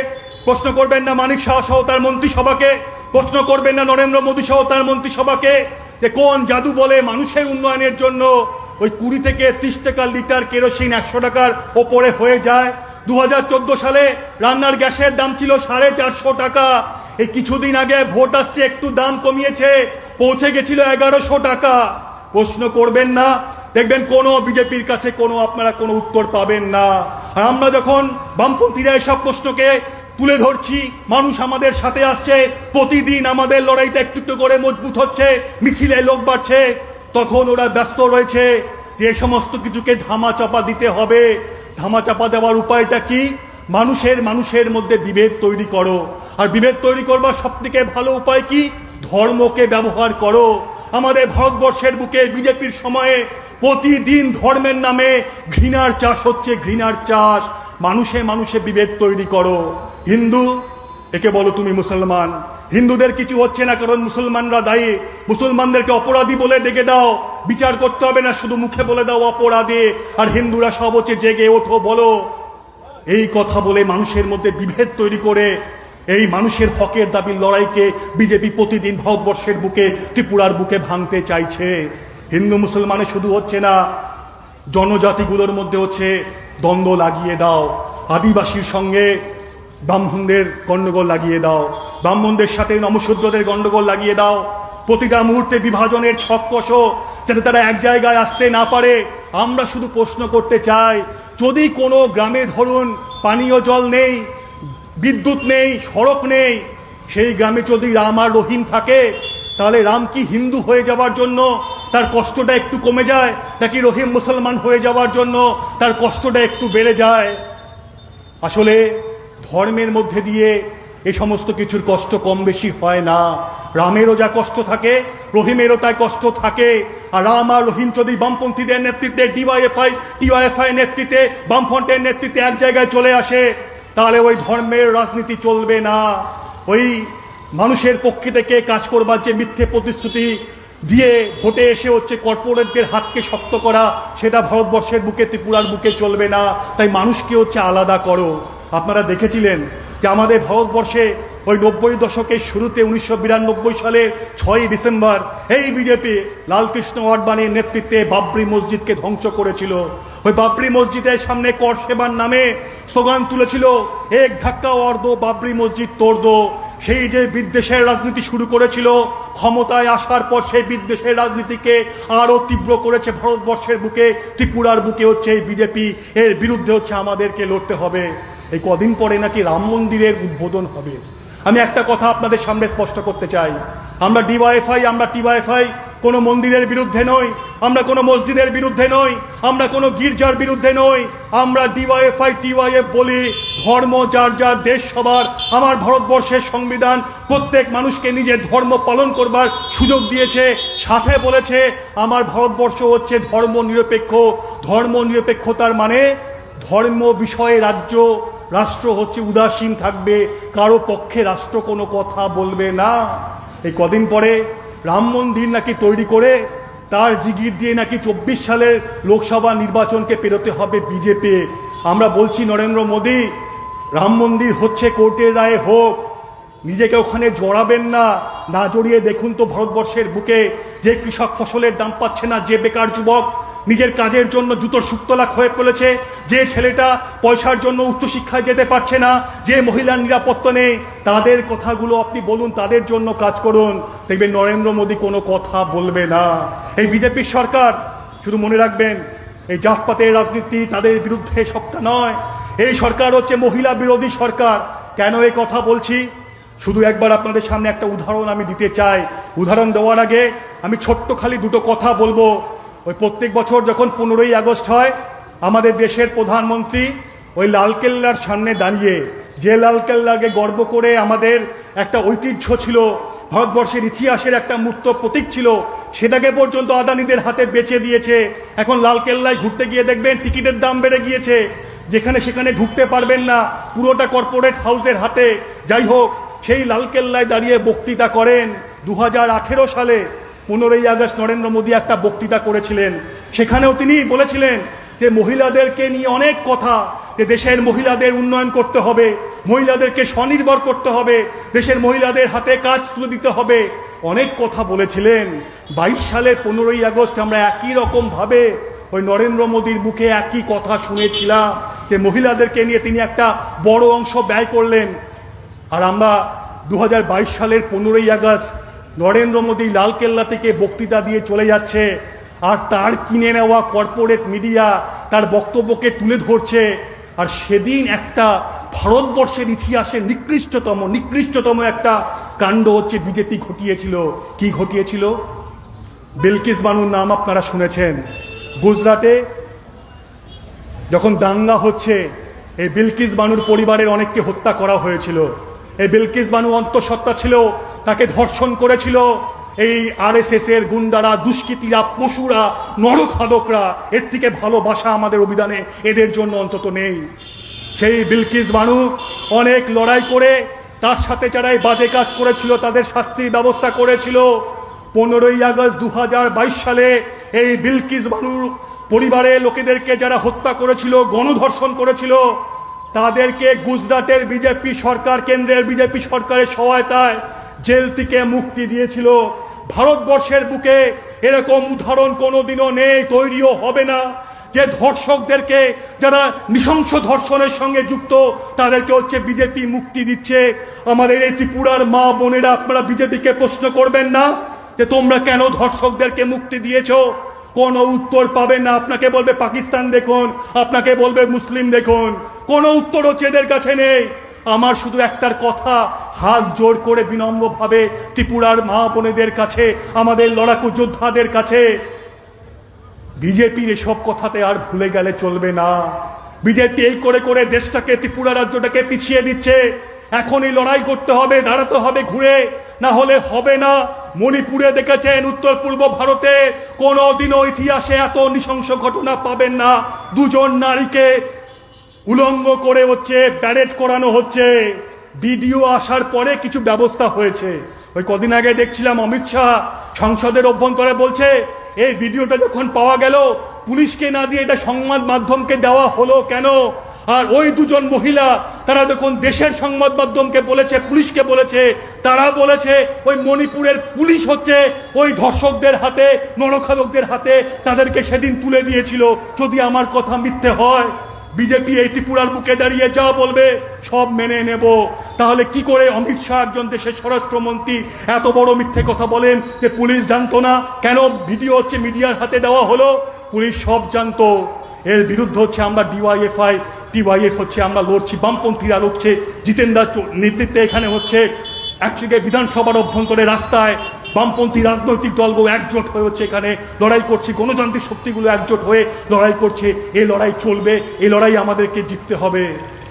S4: প্রশ্ন করবেন না মানিক শাহ সহ তার মন্ত্রিসভাকে? প্রশ্ন করবেন না নরেন্দ্র মোদী সহ তার মন্ত্রিসভাকে যে কোন জাদু বলে মানুষের উন্নয়নের জন্য ওই 20 থেকে 30 টাকা লিটার কেরোসিন 100 টাকার ওপরে হয়ে যায়? 2014 সালে রান্নার গ্যাসের দাম ছিল 450 টাকা। এই কিছুদিন আগে ভোট আসছে, একটু দাম কমিয়েছে, পৌঁছে গেছিল 1100 টাকা। প্রশ্ন করবেন না, দেখবেন কোনো বিজেপির কাছে আপনারা কোনো উত্তর পাবেন না। আর আমরা যখন বামপন্থীরা এসব প্রশ্নকে তুলে ধরছি, মানুষ আমাদের সাথে আসছে, প্রতিদিন আমাদের লড়াইটা একটু একটু করে মজবুত হচ্ছে, মিছিলে লোক বাড়ছে, তখন ওরা ব্যস্ত রয়েছে যে এই সমস্ত কিছুকে ধামাচাপা দিতে হবে। ধামাচাপা দেওয়ার উপায়টা কি? মানুষের মধ্যে বিভেদ তৈরি করো। আর বিভেদ তৈরি করবার সবথেকে ভালো উপায় কি? ধর্মকে ব্যবহার করো। আমাদের ভারতবর্ষের বুকে বিজেপির সময়ে প্রতিদিন ধর্মের নামে ঘৃণার চাষ হচ্ছে, ঘৃণার চাষ। মানুষে বিভেদ তৈরি করো। হিন্দু, একে বলো তুমি মুসলমান। হিন্দুদের কিছু হচ্ছে না কারণ মুসলমানরা দায়ী। মুসলমানদেরকে অপরাধী বলে ডেকে দাও, বিচার করতে হবে না, শুধু মুখে বলে দাও অপরাধী। আর হিন্দুরা সব হচ্ছে জেগে ওঠো বলো। এই কথা বলে মানুষের মধ্যে বিভেদ তৈরি করে এই মানুষের হকের দাবির লড়াইকে বিজেপি প্রতিদিন ভারতবর্ষের বুকে, ত্রিপুরার বুকে ভাঙতে চাইছে। হিন্দু মুসলমানে শুধু হচ্ছে না, জনজাতিগুলোর মধ্যে হচ্ছে দ্বন্দ্ব লাগিয়ে দাও। আদিবাসীর সঙ্গে ব্রাহ্মণদের গন্ডগোল লাগিয়ে দাও, ব্রাহ্মণদের সাথে নমশূদ্রদের গন্ডগোল লাগিয়ে দাও। প্রতিটা মুহূর্তে বিভাজনের ছক কষো যাতে তারা এক জায়গায় আসতে না পারে। আমরা শুধু প্রশ্ন করতে চাই, যদি কোনো গ্রামে ধরুন পানীয় জল নেই, বিদ্যুৎ নেই, সড়ক নেই, সেই গ্রামে যদি রাম আর রহিম থাকে, তাহলে রাম কি হিন্দু হয়ে যাওয়ার জন্য তার কষ্টটা একটু কমে যায়, নাকি রহিম মুসলমান হয়ে যাওয়ার জন্য তার কষ্টটা একটু বেড়ে যায়? আসলে ধর্মের মধ্যে দিয়ে এই সমস্ত কিছুর কষ্ট কম বেশি হয় না। রামেরও যা কষ্ট থাকে, রহিমেরও তাই কষ্ট থাকে। আর রাম আর রহিম যদি বামপন্থীদের নেতৃত্বে, টিওয়াইএফআই নেতৃত্বে, বামফ্রন্টের নেতৃত্বে এক জায়গায় চলে আসে, তাহলে ওই ধর্মের রাজনীতি চলবে না। ওই মানুষের পক্ষে থেকে কাজ করবার যে মিথ্যে প্রতিশ্রুতি দিয়ে ভোটে এসে হচ্ছে কর্পোরেটদের হাতকে শক্ত করা, সেটা ভারতবর্ষের বুকে, ত্রিপুরার বুকে চলবে না। তাই মানুষকে হচ্ছে আলাদা করো। আপনারা দেখেছিলেন যে আমাদের ভারতবর্ষে ওই 90 দশকের শুরুতে 1992 সালের 6ই ডিসেম্বর এই বিজেপি লালকৃষ্ণ আডবাণীর নেতৃত্বে বাবরি মসজিদকে ধ্বংস করেছিল। ওই বাবরি মসজিদের সামনে কর সেবার নামে স্লোগান তুলেছিল, এক ধাক্কা অর দো বাবরি মসজিদ তোড় দো। সেই যে বিদ্বেষের রাজনীতি শুরু করেছিল, ক্ষমতায় আসার পর সেই বিদ্বেষের রাজনীতিকে আরো তীব্র করেছে ভারতবর্ষের বুকে, ত্রিপুরার বুকে হচ্ছে এই বিজেপি। এর বিরুদ্ধে হচ্ছে আমাদেরকে লড়তে হবে। এই কদিন পরে নাকি রাম মন্দিরের উদ্বোধন হবে। আমি একটা কথা আপনাদের সামনে স্পষ্ট করতে চাই, আমরা ডিওয়াইএফআই, আমরা টিওয়াইএফআই কোনো মন্দিরের বিরুদ্ধে নই, আমরা কোনো মসজিদের বিরুদ্ধে নই, আমরা কোনো গির্জার বিরুদ্ধে নই। আমরা ডিওয়াইএফআই টিওয়াইএফ বলি, ধর্ম যার যার, দেশ সবার। আমার ভারতবর্ষের সংবিধান প্রত্যেক মানুষকে নিজের ধর্ম পালন করবার সুযোগ দিয়েছে, সাথে বলেছে আমার ভারতবর্ষ হচ্ছে ধর্ম নিরপেক্ষ। ধর্ম নিরপেক্ষতার মানে ধর্ম বিষয়ে রাষ্ট্র হচ্ছে উদাসীন থাকবে, কারো পক্ষে রাষ্ট্র কোনো কথা বলবে না। এই কদিন পরে রাম মন্দির নাকি তৈরি করে তার জিগির দিয়ে নাকি 24 সালের লোকসভা নির্বাচনকে পেরোতে হবে বিজেপি। আমরা বলছি নরেন্দ্র মোদী, রাম মন্দির হচ্ছে কোর্টের রায়ে হোক, নিজেকে ওখানে জড়াবেন না। না জড়িয়ে দেখুন তো ভারতবর্ষের বুকে যে কৃষক ফসলের দাম পাচ্ছে না, যে বেকার যুবক নিজের কাজের জন্য জুতোর শুক্তলাখ হয়ে পড়েছে, যে ছেলেটা পয়সার জন্য উচ্চশিক্ষায় যেতে পারছে না, যে মহিলার নিরাপত্তা নেই, তাদের কথাগুলো আপনি বলুন, তাদের জন্য কাজ করুন। দেখবেন নরেন্দ্র মোদী কোনো কথা বলবে না। এই বিজেপির সরকার, শুধু মনে রাখবেন, এই জাতপাতের রাজনীতি তাদের বিরুদ্ধে সবটা নয়। এই সরকার হচ্ছে মহিলা বিরোধী সরকার। কেন এই কথা বলছি? শুধু একবার আপনাদের সামনে একটা উদাহরণ আমি দিতে চাই। উদাহরণ দেওয়ার আগে আমি ছোট্ট খালি দুটো কথা বলবো। ওই প্রত্যেক বছর যখন 15ই আগস্ট হয়, আমাদের দেশের প্রধানমন্ত্রী ওই লালকেল্লার সামনে দাঁড়িয়ে, যে লালকেল্লাকে গর্ব করে আমাদের একটা ঐতিহ্য ছিল, ভারতবর্ষের ইতিহাসের একটা মূর্ত প্রতীক ছিল, সেটাকে পর্যন্ত আদানিদের হাতে বেচে দিয়েছে। এখন লালকেল্লায় ঘুরতে গিয়ে দেখবেন টিকিটের দাম বেড়ে গিয়েছে, যেখানে সেখানে ঢুকতে পারবেন না, পুরোটা কর্পোরেট হাউসের হাতে। যাই হোক, সেই লালকেল্লায় দাঁড়িয়ে বক্তৃতা করেন 2018 সালে 15ই আগস্ট নরেন্দ্র মোদী একটা বক্তৃতা করেছিলেন। সেখানেও তিনি বলেছিলেন যে মহিলাদেরকে নিয়ে অনেক কথা, যে দেশের মহিলাদের উন্নয়ন করতে হবে, মহিলাদেরকে স্বনির্ভর করতে হবে, দেশের মহিলাদের হাতে কাজ তুলে দিতে হবে, অনেক কথা বলেছিলেন। 22 সালের 15ই আগস্ট আমরা একই রকম ভাবে ওই নরেন্দ্র মোদীর মুখে একই কথা শুনেছিলাম, যে মহিলাদেরকে নিয়ে তিনি একটা বড় অংশ ব্যয় করলেন। আর আমরা 2022 সালের 15ই আগস্ট নরেন্দ্র মোদী লালকেল্লা থেকে বক্তৃতা দিয়ে চলে যাচ্ছে, আর তার কিনে নেওয়া কর্পোরেট মিডিয়া তার বক্তব্যকে তুলে ধরছে। আর সেদিন একটা ভারতবর্ষের ইতিহাসে নিকৃষ্টতম একটা কাণ্ড হচ্ছে বিজেপি ঘটিয়েছিল। কি ঘটিয়েছিল? বিলকিস বানুর নাম আপনারা শুনেছেন। গুজরাটে যখন দাঙ্গা হচ্ছে, এই বিলকিস বানুর পরিবারের অনেককে হত্যা করা হয়েছিল। এই বিলকিস বানু অন্তঃসত্ত্বা ছিল, তাকে ধর্ষণ করেছিল এই আরএসএস এর গুন্ডারা, দুষ্কৃতীরা, পশুরা, নরখাদকরা। এর থেকে ভালোবাসা আমাদের অভিধানে এদের জন্য অন্তত নেই। সেই বিলকিস বানু অনেক লড়াই করে তার সাথে যারা এই বাজে কাজ করেছিল তাদের শাস্তির ব্যবস্থা করেছিল। 15ই আগস্ট 2022 সালে এই বিলকিস বানুর পরিবারের লোকেদেরকে যারা হত্যা করেছিল, গণধর্ষণ করেছিল, তাদেরকে গুজরাটের বিজেপি সরকার, কেন্দ্রের বিজেপি সরকারের সহায়তায় জেল থেকে মুক্তি দিয়েছিল। ভারতবর্ষের বুকে এরকম উদাহরণ কোনোদিনও নেই, তৈরিও হবে না, যে ধর্ষকদেরকে, যারা নৃশংস ধর্ষণের সঙ্গে যুক্ত, তাদেরকে হচ্ছে বিজেপি মুক্তি দিচ্ছে। আমাদের এই ত্রিপুরার মা বোনেরা, আপনারা বিজেপিকে প্রশ্ন করবেন না যে তোমরা কেন ধর্ষকদেরকে মুক্তি দিয়েছো? কোনো উত্তর পাবেন না। আপনাকে বলবে পাকিস্তান দেখুন, আপনাকে বলবে মুসলিম দেখুন, কোনো উত্তর হচ্ছে এদের কাছে নেই। আমার শুধু একটার কথা, হাত জোর করে বিনম্রভাবে ত্রিপুরার মা বোনেদের কাছে, আমাদের লড়াকু যোদ্ধাদের কাছে, বিজেপির এসব কথাতে আর ভুলে গেলে চলবে না। বিজেপি এই করে করে দেশটাকে, ত্রিপুরা রাজ্যটাকে পিছিয়ে দিচ্ছে। এখনই লড়াই করতে হবে, দাঁড়াতে হবে ঘুরে, না হলে হবে না। মণিপুরে দেখেছেন, উত্তর পূর্ব ভারতে কোনোদিনও ইতিহাসে এত নৃশংস ঘটনা পাবেন না। দুজন নারীকে উলঙ্গ করে হচ্ছে প্যারেড করানো হচ্ছে। ভিডিও আসার পরে কিছু ব্যবস্থা হয়েছে। ওই কদিন আগে দেখছিলাম অমিত শাহ সংসদের অভ্যন্তরে বলছে, এই ভিডিওটা যখন পাওয়া গেল, পুলিশকে না দিয়ে এটা সংবাদ মাধ্যমকে দেওয়া হলো কেন? আর ওই দুজন মহিলা, তারা যখন দেশের সংবাদ মাধ্যমকে বলেছে, পুলিশকে বলেছে, তারা বলেছে ওই মণিপুরের পুলিশ হচ্ছে ওই ধর্ষকদের হাতে, নরখাদকদের হাতে তাদেরকে সেদিন তুলে দিয়েছিল। যদি আমার কথা মিথ্যে হয়, বিজেপি এই ত্রিপুরার বুকে দাঁড়িয়ে যা বলবে সব মেনে নেব। তাহলে কি করে অমিত শাহ একজন দেশের স্বরাষ্ট্রমন্ত্রী এত বড় মিথ্যে কথা বলেন যে পুলিশ জানতো না? কেন ভিডিও হচ্ছে মিডিয়ার হাতে দেওয়া হলো? পুলিশ সব জানতো। এর বিরুদ্ধে হচ্ছে আমরা ডিওয়াইএফআই টিওয়াইএফ হচ্ছে আমরা লড়ছি, বামপন্থীরা লড়ছে, জিতেন দার নেতৃত্বে এখানে হচ্ছে একদিকে বিধানসভার অভ্যন্তরে রাস্তায় বামপন্থী রাজনৈতিক দলগুলো একজোট হয়ে হচ্ছে এখানে লড়াই করছে, গণতান্ত্রিক শক্তিগুলো একজোট হয়ে লড়াই করছে। এই লড়াই চলবে, এই লড়াই আমাদেরকে জিততে হবে।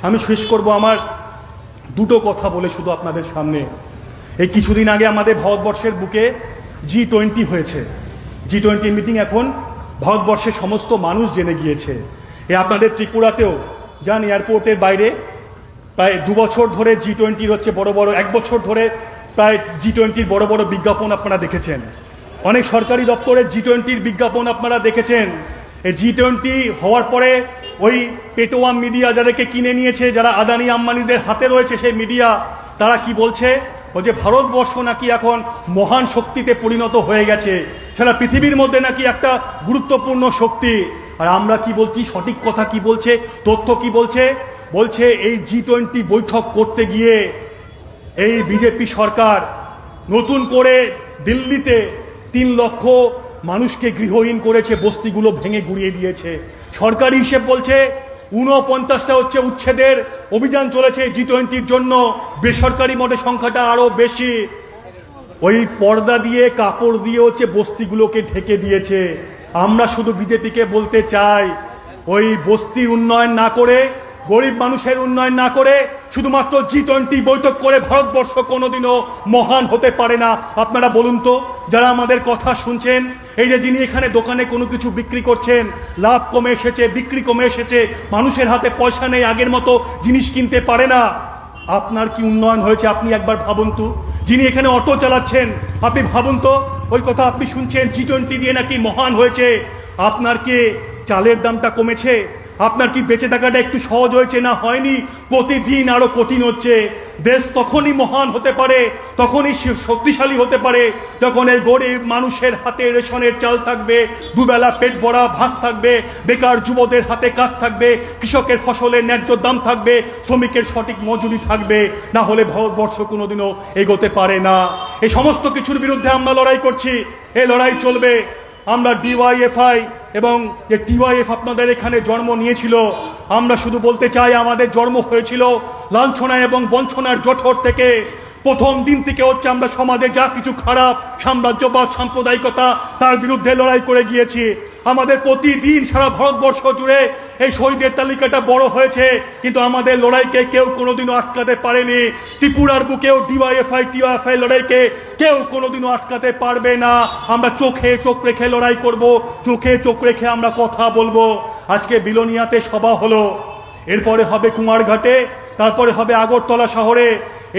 S4: আমি শেষ করব আমার দুটো কথা বলে শুধু আপনাদের সামনে। এই কিছুদিন আগে আমাদের ভারতবর্ষের বুকে G20 হয়েছে। G20 মিটিং এখন ভারতবর্ষের সমস্ত মানুষ জেনে গিয়েছে। আপনাদের ত্রিপুরাতেও যান, এয়ারপোর্টের বাইরে প্রায় 2 বছর ধরে G20 হচ্ছে বড় বড়, 1 বছর ধরে প্রায় G20 বড় বড় বিজ্ঞাপন আপনারা দেখেছেন। অনেক সরকারি দপ্তরে G20 বিজ্ঞাপন আপনারা দেখেছেন। এই G20 হওয়ার পরে ওই পেটোয়া মিডিয়া যাদেরকে কিনে নিয়েছে, যারা আদানি আম্বানিদের হাতে রয়েছে সেই মিডিয়া, তারা কি বলছে? ও যে ভারতবর্ষ নাকি এখন মহান শক্তিতে পরিণত হয়ে গেছে, সারা পৃথিবীর মধ্যে নাকি একটা গুরুত্বপূর্ণ শক্তি। আর আমরা কি বলছি? সঠিক কথা কি বলছে? তথ্য কি বলছে? বলছে এই G20 বৈঠক করতে গিয়ে এই বিজেপি সরকার নতুন করে দিল্লিতে 3 লক্ষ মানুষকে গৃহহীন করেছে, বস্তিগুলো ভেঙে গুড়িয়ে দিয়েছে। সরকারি হিসেব বলছে 49টা হচ্ছে উচ্ছেদের অভিযান চলেছে G20-র জন্য। বেসরকারি মতে সংখ্যাটা আরো বেশি। ওই পর্দা দিয়ে কাপড় দিয়ে হচ্ছে বস্তিগুলোকে ঢেকে দিয়েছে। আমরা শুধু বিজেপিকে বলতে চাই, ওই বস্তির উন্নয়ন না করে, গরিব মানুষের উন্নয়ন না করে শুধুমাত্র G20 বৈঠক করে ভারতবর্ষ কোনোদিনও মহান হতে পারে না। আপনারা বলুন তো, যারা আমাদের কথা শুনছেন, এই যে যিনি এখানে দোকানে কোনো কিছু বিক্রি করছেন, লাভ কমে এসেছে, বিক্রি কমে এসেছে, মানুষের হাতে পয়সা নেই, আগের মতো জিনিস কিনতে পারে না। আপনার কি উন্নয়ন হয়েছে? আপনি একবার ভাবুন তো। যিনি এখানে অটো চালাচ্ছেন, আপনি ভাবুন তো, ওই কথা আপনি শুনছেন G20 দিয়ে নাকি মহান হয়েছে। আপনার কি চালের দামটা কমেছে? আপনার কি বেঁচে থাকাটা একটু সহজ হয়েছে? না হয়নি, প্রতিদিন আরো কঠিন হচ্ছে। দেশ তখনই মহান হতে পারে, তখনই শক্তিশালী হতে পারে, যখন এই গরিব মানুষের হাতে রেশনের চাল থাকবে, দুবেলা পেট ভরা ভাত থাকবে, বেকার যুবদের হাতে কাজ থাকবে, কৃষকের ফসলের ন্যায্য দাম থাকবে, শ্রমিকের সঠিক মজুরি থাকবে। না হলে ভারতবর্ষ কোনোদিনও এগোতে পারে না। এই সমস্ত কিছুর বিরুদ্ধে আমরা লড়াই করছি, এই লড়াই চলবে। আমরা ডিওয়াইএফআই এবং যে টিওয়াইএফ আপনাদের এখানে জন্ম নিয়েছিল, আমরা শুধু বলতে চাই আমাদের জন্ম হয়েছিল লাঞ্ছনা এবং বঞ্চনার জঠর থেকে। প্রথম দিন থেকে হচ্ছে আমরা সমাজে যা কিছু খারাপ সাম্রাজ্যবাদ, সাম্প্রদায়িকতা, তার বিরুদ্ধে লড়াই করে গিয়েছি। আমাদের প্রতিদিন সারা ভারতবর্ষ জুড়ে এই শহীদের তালিকাটা বড় হয়েছে, কিন্তু আমাদের লড়াইকে কেউ কোনোদিনও আটকাতে পারেনি। ত্রিপুরার বুকেও ডিওয়াইএফআই টিওয়াইএফআই লড়াইকে কেউ কোনোদিনও আটকাতে পারবে না। আমরা চোখে চোখ রেখে লড়াই করব, চোখে চোখ রেখে আমরা কথা বলবো। আজকে বিলোনিয়াতে সভা হলো, এরপরে হবে কুমারঘাটে, তারপরে হবে আগরতলা শহরে।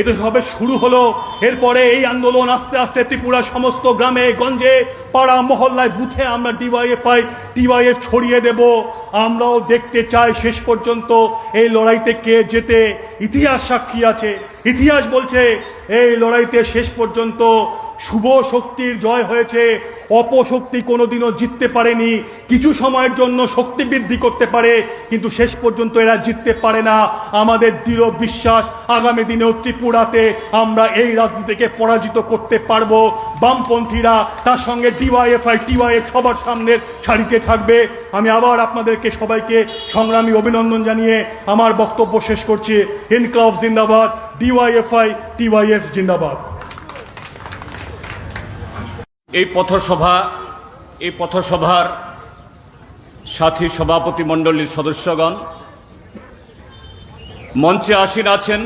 S4: এটা সবে শুরু হলো। এরপরে এই আন্দোলন আস্তে আস্তে ত্রিপুরার সমস্ত গ্রামে গঞ্জে, পাড়া মহল্লায়, বুথে আমরা ডিওয়াইএফআই টিওয়াইএফ ছড়িয়ে দেব। আমরাও দেখতে চাই শেষ পর্যন্ত এই লড়াইতে কে জেতে। ইতিহাস সাক্ষী আছে, ইতিহাস বলছে এই লড়াইতে শেষ পর্যন্ত শুভ শক্তির জয় হয়েছে, অপশক্তি কোনোদিনও জিততে পারেনি। কিছু সময়ের জন্য শক্তি বৃদ্ধি করতে পারে, কিন্তু শেষ পর্যন্ত এরা জিততে পারে না। আমাদের দৃঢ় বিশ্বাস আগামী দিনেও ত্রিপুরাতে আমরা এই রাজনীতিকে পরাজিত করতে পারবো। বামপন্থীরা, তার সঙ্গে ডিওয়াইএফআই টিওয়াইএফ সবার সামনের সারিতে থাকবে। আমি আবার আপনাদেরকে সবাইকে সংগ্রামী অভিনন্দন জানিয়ে আমার বক্তব্য শেষ করছি। ইনকলাব জিন্দাবাদ, ডিওয়াইএফআই টিওয়াইএফ জিন্দাবাদ।
S5: এই পথসভার সাথী সভাপতি মণ্ডলীর সদস্যগণ, মঞ্চে আসীন আছেন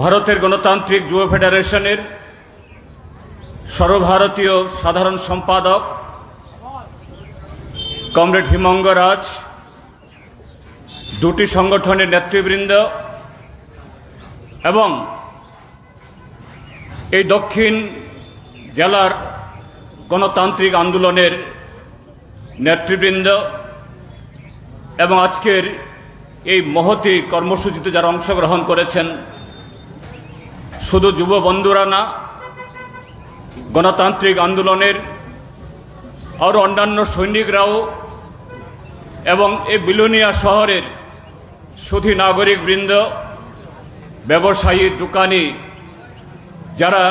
S5: ভারতের গণতান্ত্রিক যুব ফেডারেশনের সর্বভারতীয় সাধারণ সম্পাদক কমরেড হিমঙ্গ রাজ, দুটি সংগঠনের নেতৃবৃন্দ এবং এই দক্ষিণ জেলার গণতান্ত্রিক আন্দোলনের নেতৃবৃন্দ এবং আজকের এই মহতী কর্মসূচিতে যারা অংশগ্রহণ করেছেন, শুধু যুব বন্ধুরা না, গণতান্ত্রিক আন্দোলনের আরও অন্যান্য সৈনিকরাও এবং এই বিলোনিয়া শহরের সুধী নাগরিকবৃন্দ, ব্যবসায়ী, দোকানি, যারা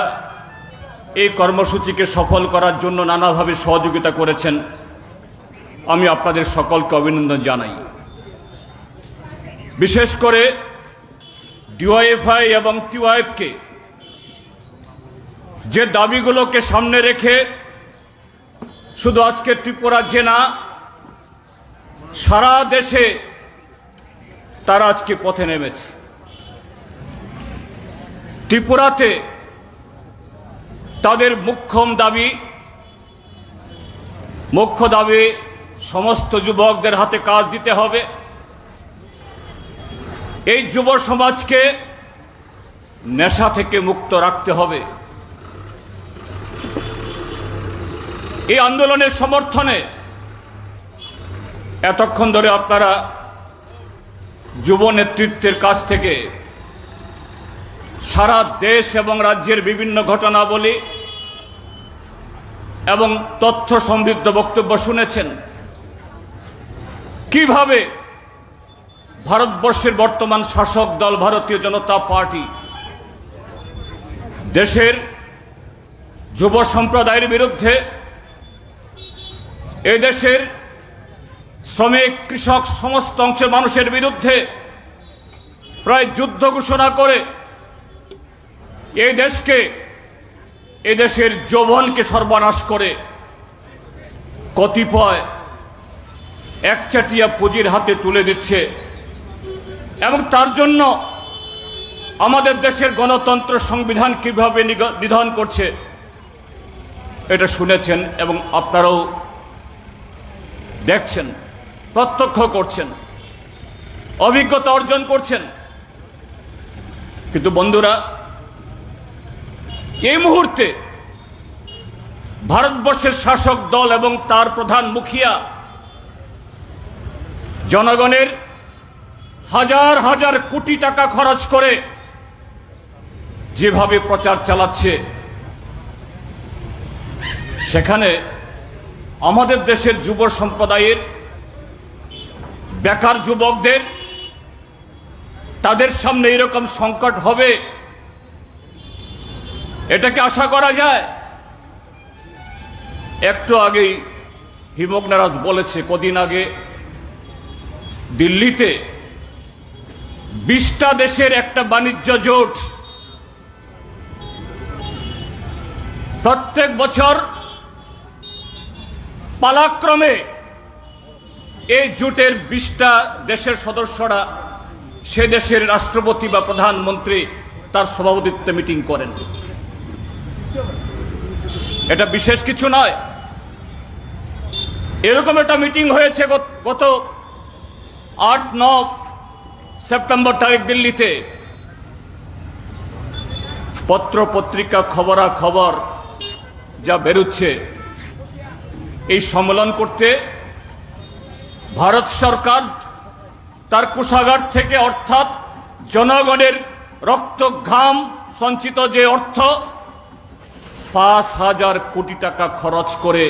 S5: এই কর্মসূচিকে সফল করার জন্য নানাভাবে সহযোগিতা করেছেন, আমি আপনাদের সকলকে অভিনন্দন জানাই। বিশেষ করে ডিওয়াইএফআই এবং টিওয়াইএফকে যে দাবিগুলোকে সামনে রেখে শুধু আজকে ত্রিপুরা যে না, সারা দেশে তারা আজকে পথে নেমেছে। ত্রিপুরাতে তাদের মুখ্য দাবি সমস্ত যুবকদের হাতে কাজ দিতে হবে। এই যুব সমাজকে নেশা থেকে মুক্ত রাখতে হবে। এই আন্দোলনের সমর্থনে এতক্ষণ ধরে আপনারা যুব নেতৃত্বের কাছ থেকে সারা দেশ এবং রাজ্যের বিভিন্ন ঘটনাবলী এবং তথ্য সমৃদ্ধ বক্তব্য শুনেছেন। কিভাবে ভারতবর্ষের বর্তমান শাসক দল ভারতীয় জনতা পার্টি দেশের যুব সম্প্রদায়ের বিরুদ্ধে, এই দেশের শ্রমিক, কৃষক, সমস্ত অংশের মানুষের বিরুদ্ধে প্রায় যুদ্ধ ঘোষণা করে এই দেশের যৌবনকে সর্বনাশ করে কতিপয় একচাটিয়া পুঁজির হাতে তুলে দিচ্ছে। এবং তার জন্য আমাদের দেশের গণতন্ত্র, সংবিধান কিভাবে নিধন করছে এটা শুনেছেন এবং আপনারাও দেখছেন, প্রত্যক্ষ করছেন, অভিজ্ঞতা অর্জন করছেন। কিন্তু বন্ধুরা, এই মুহূর্তে ভারতবর্ষের শাসক দল এবং তার প্রধান মুখিয়া জনগণের হাজার হাজার কোটি টাকা খরচ করে যেভাবে প্রচার চালাচ্ছে, সেখানে আমাদের দেশের যুব সম্প্রদায়ের, বেকার যুবকদের, তাদের সামনে এরকম সংকট হবে এটাকে আশা করা যায়? একটু আগেই হিমক নারাজ বলেছে, কদিন আগে দিল্লিতে 20টা দেশের একটা বাণিজ্য জোট প্রত্যেক বছর পালাক্রমে এই জোটের 20টা দেশের সদস্যরা সে দেশের রাষ্ট্রপতি বা প্রধানমন্ত্রী তার সভাপতিত্বে মিটিং করেন। এটা বিশেষ কিছু নয়। এরকম একটা মিটিং হয়েছে গত 8-9 সেপ্টেম্বর তারিখ দিল্লিতে। পত্র পত্রিকা, খবরাখবর যা বেরোচ্ছে, এই সম্মেলন করতে ভারত সরকার তার কোষাগার থেকে, অর্থাৎ জনগণের রক্ত ঘাম সঞ্চিত যে অর্থ, 5,000 কোটি টাকা খরচ করে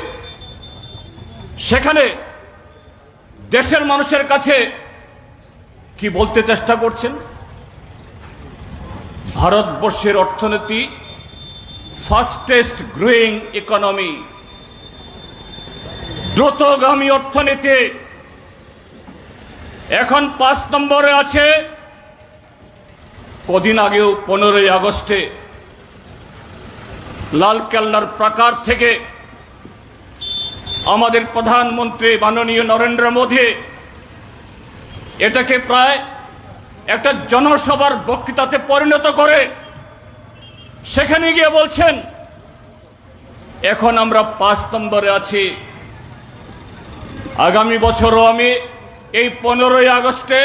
S5: সেখানে দেশের মানুষের কাছে কি বলতে চেষ্টা করছেন? ভারতবর্ষের অর্থনীতি ফাস্টেস্ট গ্রোয়িং ইকোনমি, দ্রুতগামী অর্থনীতি, এখন 5 নম্বরে আছে। কদিন আগেও 15ই আগস্টে লালকেল্লার প্রাকার থেকে আমাদের প্রধানমন্ত্রী মাননীয় নরেন্দ্র মোদী এটাকে প্রায় একটা জনসভার বক্তৃতাতে পরিণত করে সেখানে গিয়ে বলছেন, এখন আমরা 5 নম্বরে আছি, আগামী বছরও আমি এই 15ই আগস্টে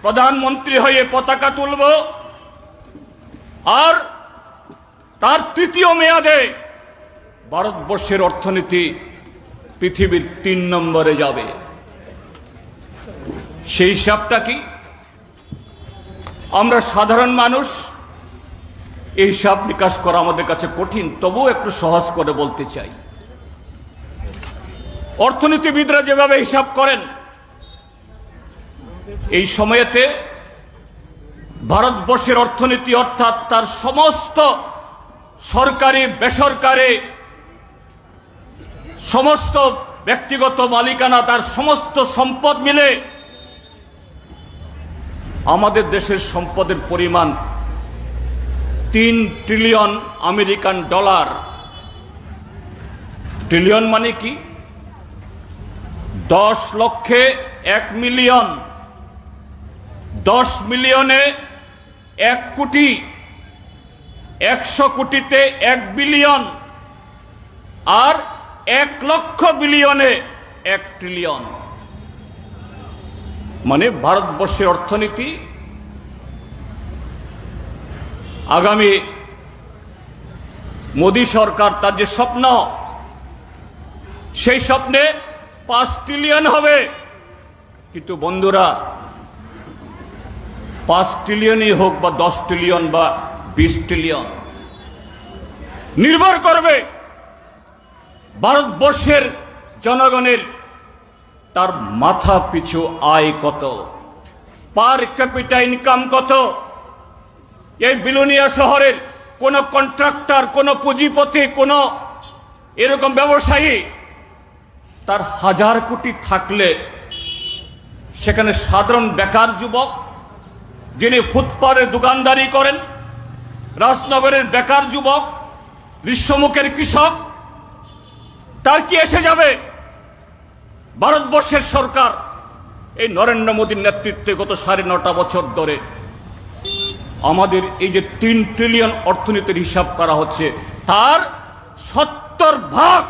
S5: প্রধানমন্ত্রী হয়ে পতাকা তুলব, আর তার 3য় মেয়াদে ভারতবর্ষের অর্থনীতি পৃথিবীর 3 নম্বরে যাবে। সেই হিসাবটা কি? আমরা সাধারণ মানুষ, এই হিসাব নিকাশ করা আমাদের কাছে কঠিন, তবুও একটু সহজ করে বলতে চাই। অর্থনীতিবিদরা যেভাবে হিসাব করেন, এই সময়েতে ভারতবর্ষের অর্থনীতি অর্থাৎ তার সমস্ত সরকারি বেসরকারি সমস্ত ব্যক্তিগত মালিকানা তার সমস্ত সম্পদ মিলে আমাদের দেশের সম্পদের পরিমাণ 3 ট্রিলিয়ন আমেরিকান ডলার। ট্রিলিয়ন মানে কি? 10 লক্ষে 1 মিলিয়ন, 10 মিলিয়নে 1 কোটি, 100 কোটিতে 1 বিলিয়ন, আর 1 লক্ষ বিলিয়নে 1 ট্রিলিয়ন। মানে ভারতবর্ষের অর্থনীতি আগামী মোদী সরকার তার যে স্বপ্ন, সেই স্বপ্নে 5 ট্রিলিয়ন হবে। কিন্তু বন্ধুরা, 5 ট্রিলিয়নই হোক বা 10 ট্রিলিয়ন বা 20 ট্রিলিয়ন, নির্ভর করবে ভারতবর্ষের জনগণের তার মাথা পিছু আয় কত, পার ক্যাপিটা ইনকাম কত। এই বিলোনিয়া শহরের কোন কন্ট্রাক্টর, কোন পুঁজিপতি, কোন এরকম ব্যবসায়ী তার 1000 কোটি থাকলে সেখানে সাধারণ বেকার যুবক যিনি ফুটপাতে দোকানদারি করেন, রাজনগরের বেকার যুবক, গ্রীষ্মমুখের কৃষক, তার কি এসে যাবে? ভারতবর্ষের সরকার এই নরেন্দ্র মোদীর নেতৃত্বে গত 9.5 বছর ধরে আমাদের এই যে 3 ট্রিলিয়ন অর্থনীতির হিসাব করা হচ্ছে, তার 70%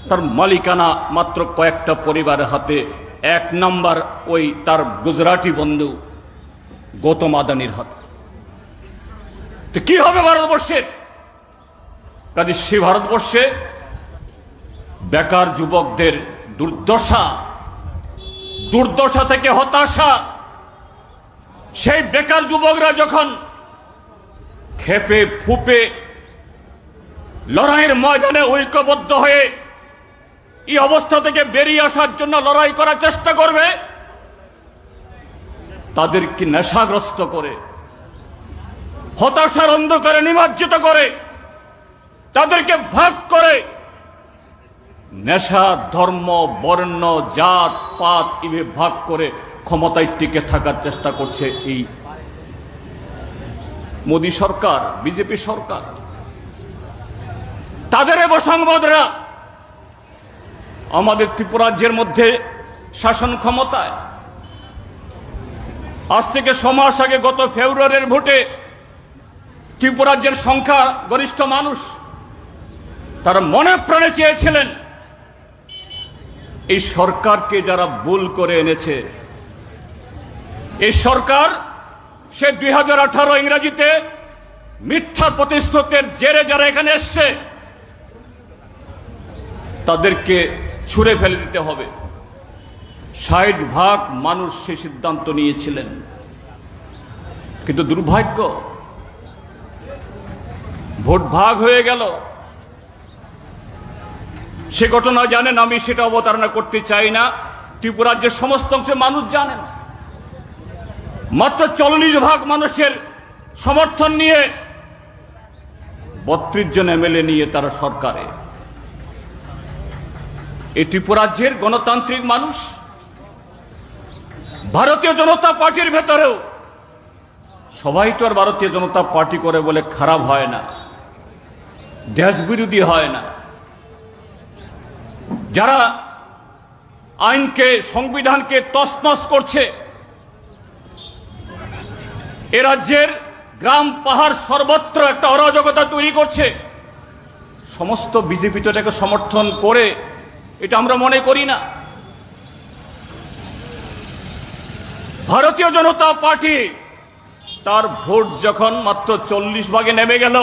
S5: তার মালিকানা মাত্র কয়েকটা পরিবারের হাতে। 1 নাম্বার ওই তার গুজরাটি বন্ধু গৌতম আদানির হাতে। তো কি হবে ভারতবর্ষে? কাজে সে ভারতবর্ষে বেকার যুবকদের দুর্দশা থেকে হতাশা। সেই বেকার যুবকরা যখন খেপে ফুপে লড়াইয়ের ময়দানে ঐক্যবদ্ধ হয়ে এই অবস্থা থেকে বেরিয়ে আসার জন্য লড়াই করার চেষ্টা করবে, তাদেরকে নেশাগ্রস্ত করে, হতাশার অন্ধকারে নিমজ্জিত করে, তাদেরকে ভাগ করে নেশা, ধর্ম, বর্ণ, জাত, পাত এভাবে ভাগ করে ক্ষমতায় টিকে থাকার চেষ্টা করছে এই মোদী সরকার, বিজেপি সরকার। তাদের অবসংবাদরা আমাদের ত্রিপুরাজ্যের মধ্যে শাসন ক্ষমতায়। আজ থেকে 6 মাস আগে গত ফেব্রুয়ারির ভোটে ত্রিপুরাজ্যের সংখ্যা গরিষ্ঠ মানুষ তারা মনে প্রাণে চেয়েছিলেন এই সরকারকে যারা ভুল করে এনেছে, এই সরকার সে 2018 ইংরেজিতে মিথ্যা প্রতিশ্রুতির জেরে যারা এখানে এসছে তাদেরকে ছুঁড়ে ফেলে দিতে হবে। 60% মানুষ সে সিদ্ধান্ত নিয়েছিলেন। কিন্তু দুর্ভাগ্য, ভোট ভাগ হয়ে গেল। সে ঘটনা জানেন, আমি সেটা অবতারণা করতে চাই না। ত্রিপুরাজ্যের সমস্ত অংশে মানুষ জানেন। মাত্র 40% মানুষের সমর্থন নিয়ে 32 জন এমএলএ নিয়ে তারা সরকারে। এই ত্রিপুরাজ্যের গণতান্ত্রিক মানুষ, ভারতীয় জনতা পার্টির ভেতরেও সবাই তো আর ভারতীয় জনতা পার্টি করে বলে খারাপ হয় না, দেশ বিরোধী হয় না। যারা আইনকে, সংবিধানকে তছনছ করছে, এ রাজ্যের গ্রাম পাহাড় সর্বত্র একটা অরাজকতা তৈরি করছে, সমস্ত বিজেপি তো এটাকে সমর্থন করে, এটা আমরা মনে করি না। ভারতীয় জনতা পার্টি তার ভোট যখন মাত্র 40% নেমে গেল,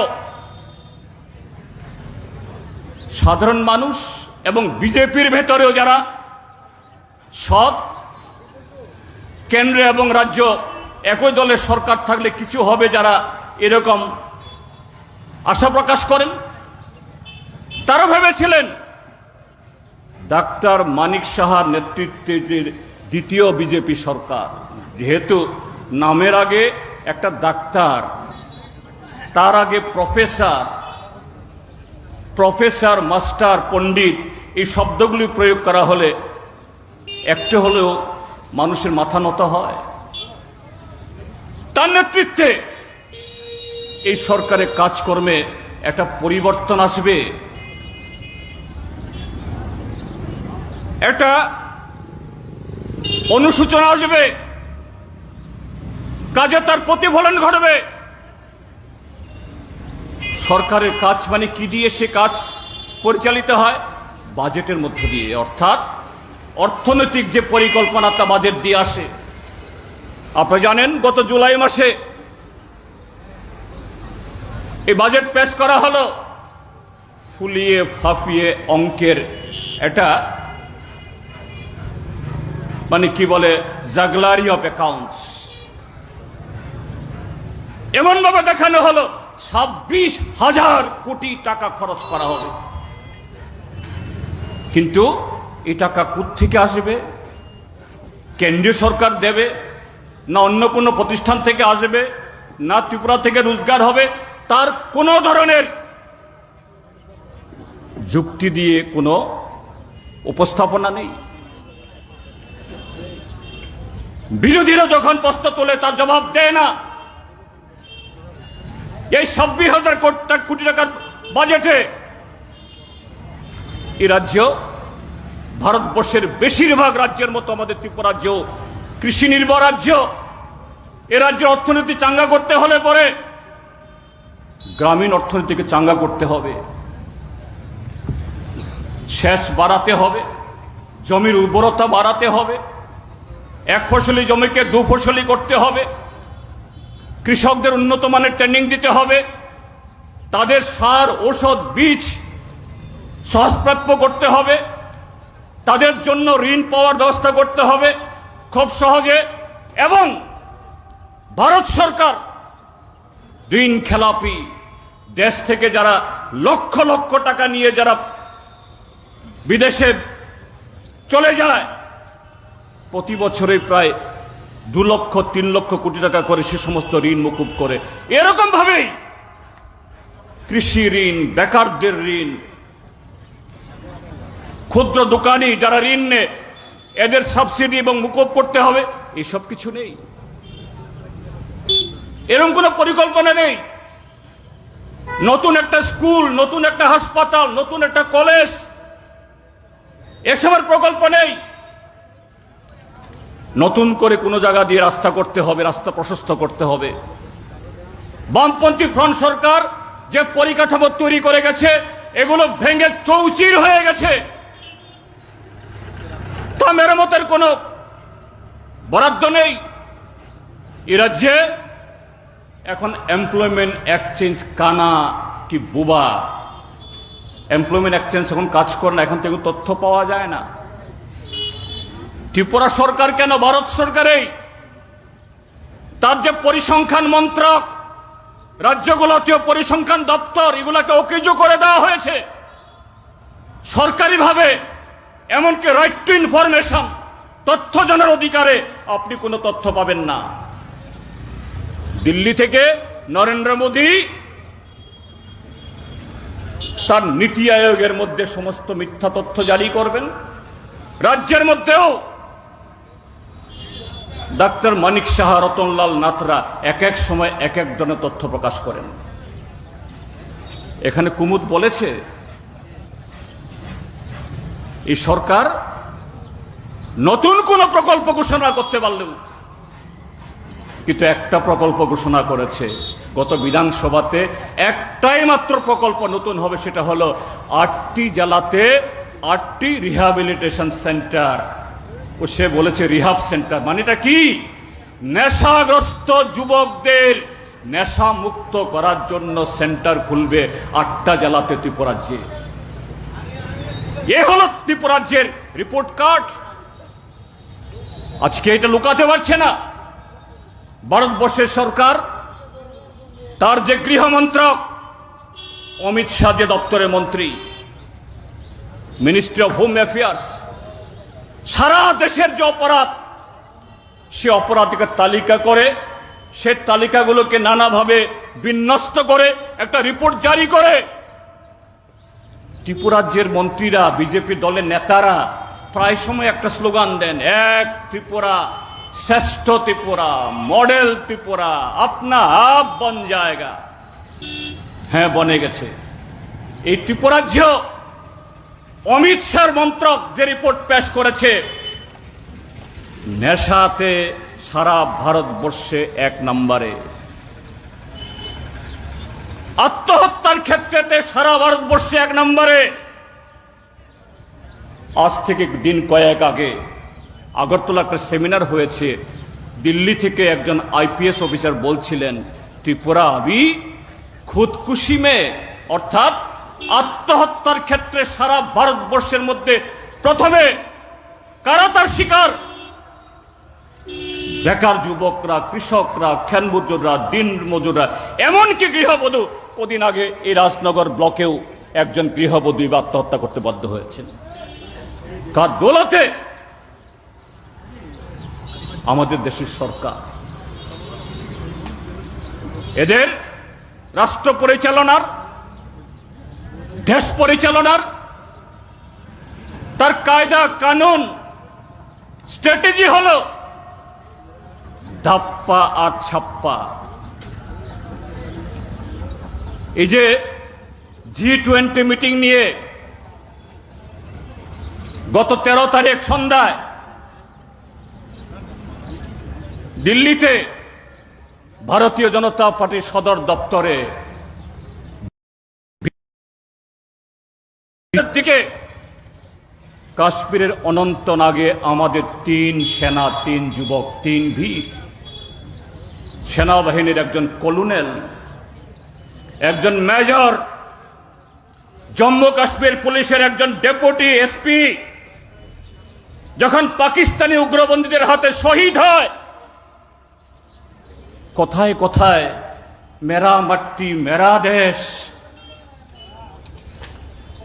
S5: সাধারণ মানুষ এবং বিজেপির ভেতরেও যারা সৎ, কেন্দ্র এবং রাজ্য একই দলের সরকার থাকলে কিছু হবে, যারা এরকম আশা প্রকাশ করেন, তারা ভেবেছিলেন ডাক্তার মানিক সাহার নেতৃত্বে দ্বিতীয় বিজেপি সরকার। যেহেতু নামের আগে একটা ডাক্তার, তার আগে প্রফেসর, মাস্টার, পণ্ডিত এই শব্দগুলি প্রয়োগ করা হলে একটু হলেও মানুষের মাথা নত হয়। তার নেতৃত্বে এই সরকারের কাজকর্মে একটা পরিবর্তন আসবে, একটা অনুসূচনা আসবে, কাজে তার প্রতিফলন ঘটবে। সরকারের কাজ মানে কি দিয়ে সে কাজ পরিচালিত হয়? বাজেটের মধ্য দিয়ে, অর্থাৎ অর্থনৈতিক যে পরিকল্পনা তা বাজেট দিয়ে আসে। আপনারা জানেন গত জুলাই মাসে এই বাজেট পেশ করা হলো, ফুলিয়ে ফাঁপিয়ে অঙ্কের এটা মানে কি বলে জাগলারি অফ অ্যাকাউন্টস, এমন ভাবে দেখানো হলো 26,000 কোটি টাকা খরচ করা হবে। কিন্তু এই টাকা কোত্থেকে আসবে? কেন্দ্রীয় সরকার দেবে, না অন্য কোনো প্রতিষ্ঠান থেকে আসবে, না ত্রিপুরা থেকে রোজগার হবে, তার কোনো ধরনের যুক্তি দিয়ে কোনো উপস্থাপনা নেই। বিরোধীরা যখন প্রশ্ন তোলে তার জবাব দেয় না। এই 26,000 কোটি টাকার বাজেটে এই রাজ্য ভারতবর্ষের বেশিরভাগ রাজ্যের মতো আমাদের ত্রিপুরা রাজ্য কৃষি নির্ভর রাজ্য। এ রাজ্যের অর্থনীতি চাঙ্গা করতে হলে পরে গ্রামীণ অর্থনীতিকে চাঙ্গা করতে হবে, সেচ বাড়াতে হবে, জমির উর্বরতা বাড়াতে হবে, এক ফসলি জমিকে দু ফসলি করতে হবে, কৃষকদের উন্নত মানের ট্রেনিং দিতে হবে, তাদের সার ঔষধ বীজ সহজপ্রাপ্য করতে হবে, তাদের জন্য ঋণ পাওয়ার ব্যবস্থা করতে হবে খুব সহজে। এবং ভারত সরকার ঋণ খেলাপি দেশ থেকে যারা লক্ষ লক্ষ টাকা নিয়ে যারা বিদেশে চলে যায়, প্রতি বছরে প্রায় 2 লক্ষ 3 লক্ষ কোটি টাকা করে সে সমস্ত ঋণ মুকুব করে। এরকম ভাবেই কৃষি ঋণ, বেকারদের ঋণ, ক্ষুদ্র দোকানি যারা ঋণ নেয় এদের সাবসিডি এবং মুকুব করতে হবে, এসব কিছু নেই। এরকম কোনো পরিকল্পনা নেই। নতুন একটা স্কুল, নতুন একটা হাসপাতাল, নতুন একটা কলেজ, এসবের প্রকল্প নেই। নতুন করে কোনো জায়গা দিয়ে রাস্তা করতে হবে, রাস্তা প্রশস্ত করতে হবে। বামপন্থী ফ্রন্ট সরকার যে পরিকাঠামো তৈরি করে গেছে এগুলো ভেঙে চৌচির হয়ে গেছে, তা মেরামতের কোনো বরাদ্দ নেই। এ রাজ্যে এখন এমপ্লয়মেন্ট এক্সচেঞ্জ কানা কি বুবা, এমপ্লয়মেন্ট এক্সচেঞ্জ এখন কাজ করে না, এখন থেকে তথ্য পাওয়া যায় না। ত্রিপুরা সরকার কেন, ভারত সরকারেই তার যে পরিসংখ্যান মন্ত্রক, রাজ্যগুলোতেও পরিসংখ্যান দপ্তর, এগুলাকে অকেজো করে দেওয়া হয়েছে সরকারিভাবে। এমনকি রাইট টু ইনফরমেশন, তথ্য জানার অধিকারে আপনি কোনো তথ্য পাবেন না। দিল্লি থেকে নরেন্দ্র মোদী তার নীতি আয়োগের মধ্যে সমস্ত মিথ্যা তথ্য জারি করবেন। রাজ্যের মধ্যেও ডাক্তার মানিক সাহা, রতনলাল নাথরা এক এক সময় এক এক ধরনের তথ্য প্রকাশ করেন। এখানে কুমুদ বলেছে এই সরকার নতুন কোন প্রকল্প ঘোষণা করতে পারলেও, কিন্তু একটা প্রকল্প ঘোষণা করেছে গত বিধানসভাতে, একটাই মাত্র প্রকল্প নতুন হবে, সেটা হলো 8টি জেলাতে 8টি রিহ্যাবিলিটেশন সেন্টার। ও সে বলেছে রিহাব সেন্টার, মানে এটা কি? নেশাগ্রস্ত যুবকদের নেশা মুক্ত করার জন্য সেন্টার খুলবে 8টা জেলাতে ত্রিপুরাজ্যে। এ হলো ত্রিপুরাজ্যের রিপোর্ট কার্ড। আজকে এটা লুকাতে পারছে না ভারতবর্ষের সরকার। তার যে গৃহমন্ত্রক, অমিত শাহ যে দপ্তরের মন্ত্রী, মিনিস্ট্রি অফ হোম অ্যাফেয়ার্স, সারা দেশের যে অপরাধ সে অপরাধীকে তালিকা করে, সে তালিকাগুলোকে নানাভাবে বিন্যস্ত করে একটা রিপোর্ট জারি করে। ত্রিপুরাজ্যের মন্ত্রীরা, বিজেপি দলের নেতারা প্রায় সময় একটা স্লোগান দেন, এক ত্রিপুরা শ্রেষ্ঠ ত্রিপুরা, মডেল ত্রিপুরা, আপনা আপ বন জায়গা। হ্যাঁ, বনে গেছে। এই ত্রিপুরাজ্য অমিত শাহর মন্ত্রক যে রিপোর্ট পেশ করেছে, নেশাতে সারা ভারতবর্ষে 1 নম্বরে, আত্মহত্যার ক্ষেত্রেতে সারা ভারতবর্ষে 1 নম্বরে। আজ থেকে দিন কয়েক আগে আগরতলা একটা সেমিনার হয়েছে, দিল্লি থেকে একজন আইপিএস অফিসার বলছিলেন, ত্রিপুরা আবি খুদকুশি মে, অর্থাৎ আত্মহত্যার ক্ষেত্রে সারা ভারতবর্ষের মধ্যে প্রথমে কারা তার শিকার? বেকার যুবকরা, কৃষকরা, খ্যান মজুররা, দিন মজুররা, এমনকি গৃহবধূ। কদিন আগে এই রাজনগর ব্লকেও একজন গৃহবধূ আত্মহত্যা করতে বাধ্য হয়েছেন। কার দৌলতে? আমাদের দেশের সরকার। এদের রাষ্ট্র পরিচালনার, দেশ পরিচালনার তার কায়দা কানুন, স্ট্র্যাটেজি হলো ধাপ্পা আর ছাপ্পা। এই যে G20 মিটিং নিয়ে গত 13 তারিখ সন্ধ্যায় দিল্লিতে ভারতীয় জনতা পার্টির সদর দপ্তরে দিকে কাশ্মীরের অনন্তনাগে আমাদের 3 সেনা, 3 যুবক, 3 বীর, সেনাবাহিনীর একজন কলোনেল, একজন মেজর, জম্মু কাশ্মীর পুলিশের একজন ডেপুটি এসপি যখন পাকিস্তানি উগ্রপন্থীদের হাতে শহীদ হয়, কোথায় কোথায় মেরা মাটি মেরা দেশ,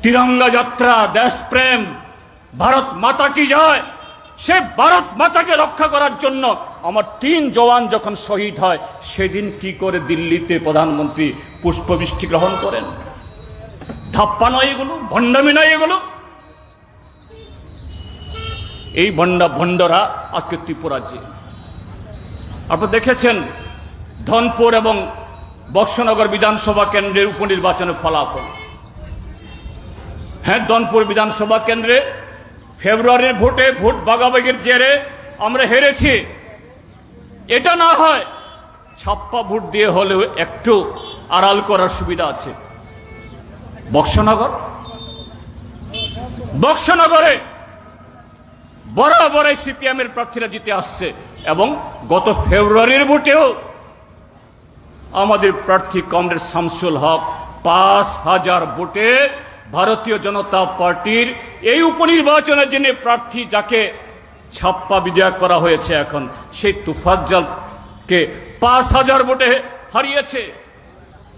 S5: তিরঙ্গা যাত্রা, দেশপ্রেম, ভারত মাতা কি জয়, সে ভারত মাতাকে রক্ষা করার জন্য আমার 3 জওয়ান যখন শহীদ হয়, সেদিন কি করে দিল্লিতে প্রধানমন্ত্রী পুষ্পবৃষ্টি গ্রহণ করেন? ধাপ্পা নয় এগুলো, ভণ্ডামি নয় এগুলো। এই ভণ্ডরা আজকে ত্রিপুরাজ্যে। আপনারা দেখেছেন ধনপুর এবং বক্সনগর বিধানসভা কেন্দ্রের উপনির্বাচনের ফলাফল। হ্যাঁ, ধনপুর বিধানসভা কেন্দ্রে ফেব্রুয়ারির ভোটে ভোট ভাগাভাগির জেরে আমরা হেরেছি। এটা না হয় ছাপ্পা ভোট দিয়ে হলেও একটু আড়াল করার সুবিধা আছে। বক্সনগরে বরাবরই সিপিএম এর প্রার্থীরা জিতে আসছে এবং গত ফেব্রুয়ারির ভোটেও আমাদের প্রার্থী কমরেড শামসুল হক 5000 ভোটে ভারতীয় জনতা পার্টির এই উপনির্বাচনে যিনি প্রার্থী, যাকে ছাপ্পা বিজয় করা হয়েছে এখন, সেই তুফাজ্জলকে 5000 ভোটে হারিয়েছে।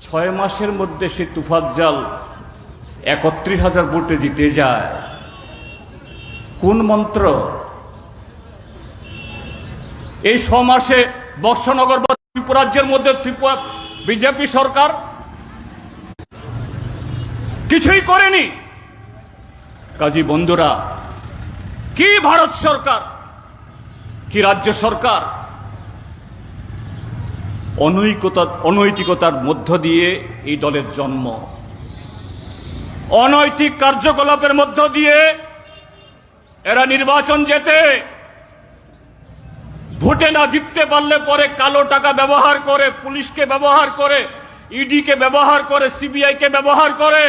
S5: 6 মাসের মধ্যে সেই তুফাজ্জল 31000 ভোটে জিতে যায়। কোন মন্ত্র? এই 6 মাসে বক্সনগর বা ত্রিপুরাজ্যের মধ্যে ত্রিপুরা বিজেপি সরকার কিছুই করেনি। কাজী বন্ধুরা, কি ভারত সরকার, কি রাজ্য সরকার অনৈতিকতার মধ্য দিয়ে এই দলের জন্ম, অনৈতিক কার্যকলাপের মধ্য দিয়ে এরা নির্বাচন জেতে। ভোটে না জিততে পারলে পরে কালো টাকা ব্যবহার করে, পুলিশকে ব্যবহার করে, ইডিকে ব্যবহার করে, সিবিআইকে ব্যবহার করে।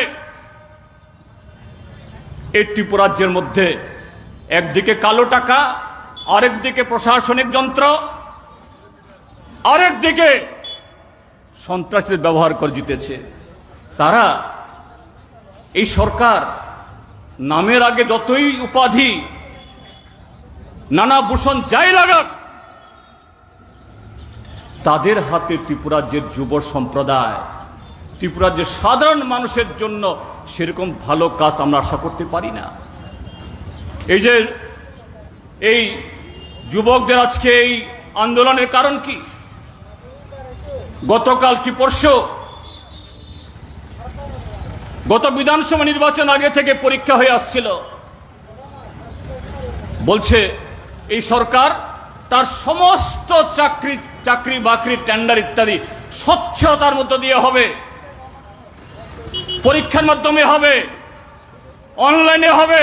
S5: এই ত্রিপুরাজ্যের মধ্যে একদিকে কালো টাকা, আরেকদিকে প্রশাসনিক যন্ত্র, আরেকদিকে সন্ত্রাসীদের ব্যবহার করে জিতেছে তারা। এই সরকার নামের আগে যতই উপাধি, নানা ভূষণ যাই লাগাক, তাদের হাতে ত্রিপুরাজ্যের যুব সম্প্রদায়, ত্রিপুরাজ্যের সাধারণ মানুষের জন্য সেরকম ভালো কাজ আমরা আশা করতে পারি না। এই যে এই যুবকদের আজকে এই আন্দোলনের কারণ কি? গতকাল কি পরশু গত বিধানসভা নির্বাচন আগে থেকে পরীক্ষা হয়ে আসছিল, বলছে এই সরকার তার সমস্ত চাকরি বাকরি টেন্ডার ইত্যাদি স্বচ্ছতার মধ্য দিয়ে হবে, পরীক্ষার মাধ্যমে হবে, অনলাইনে হবে।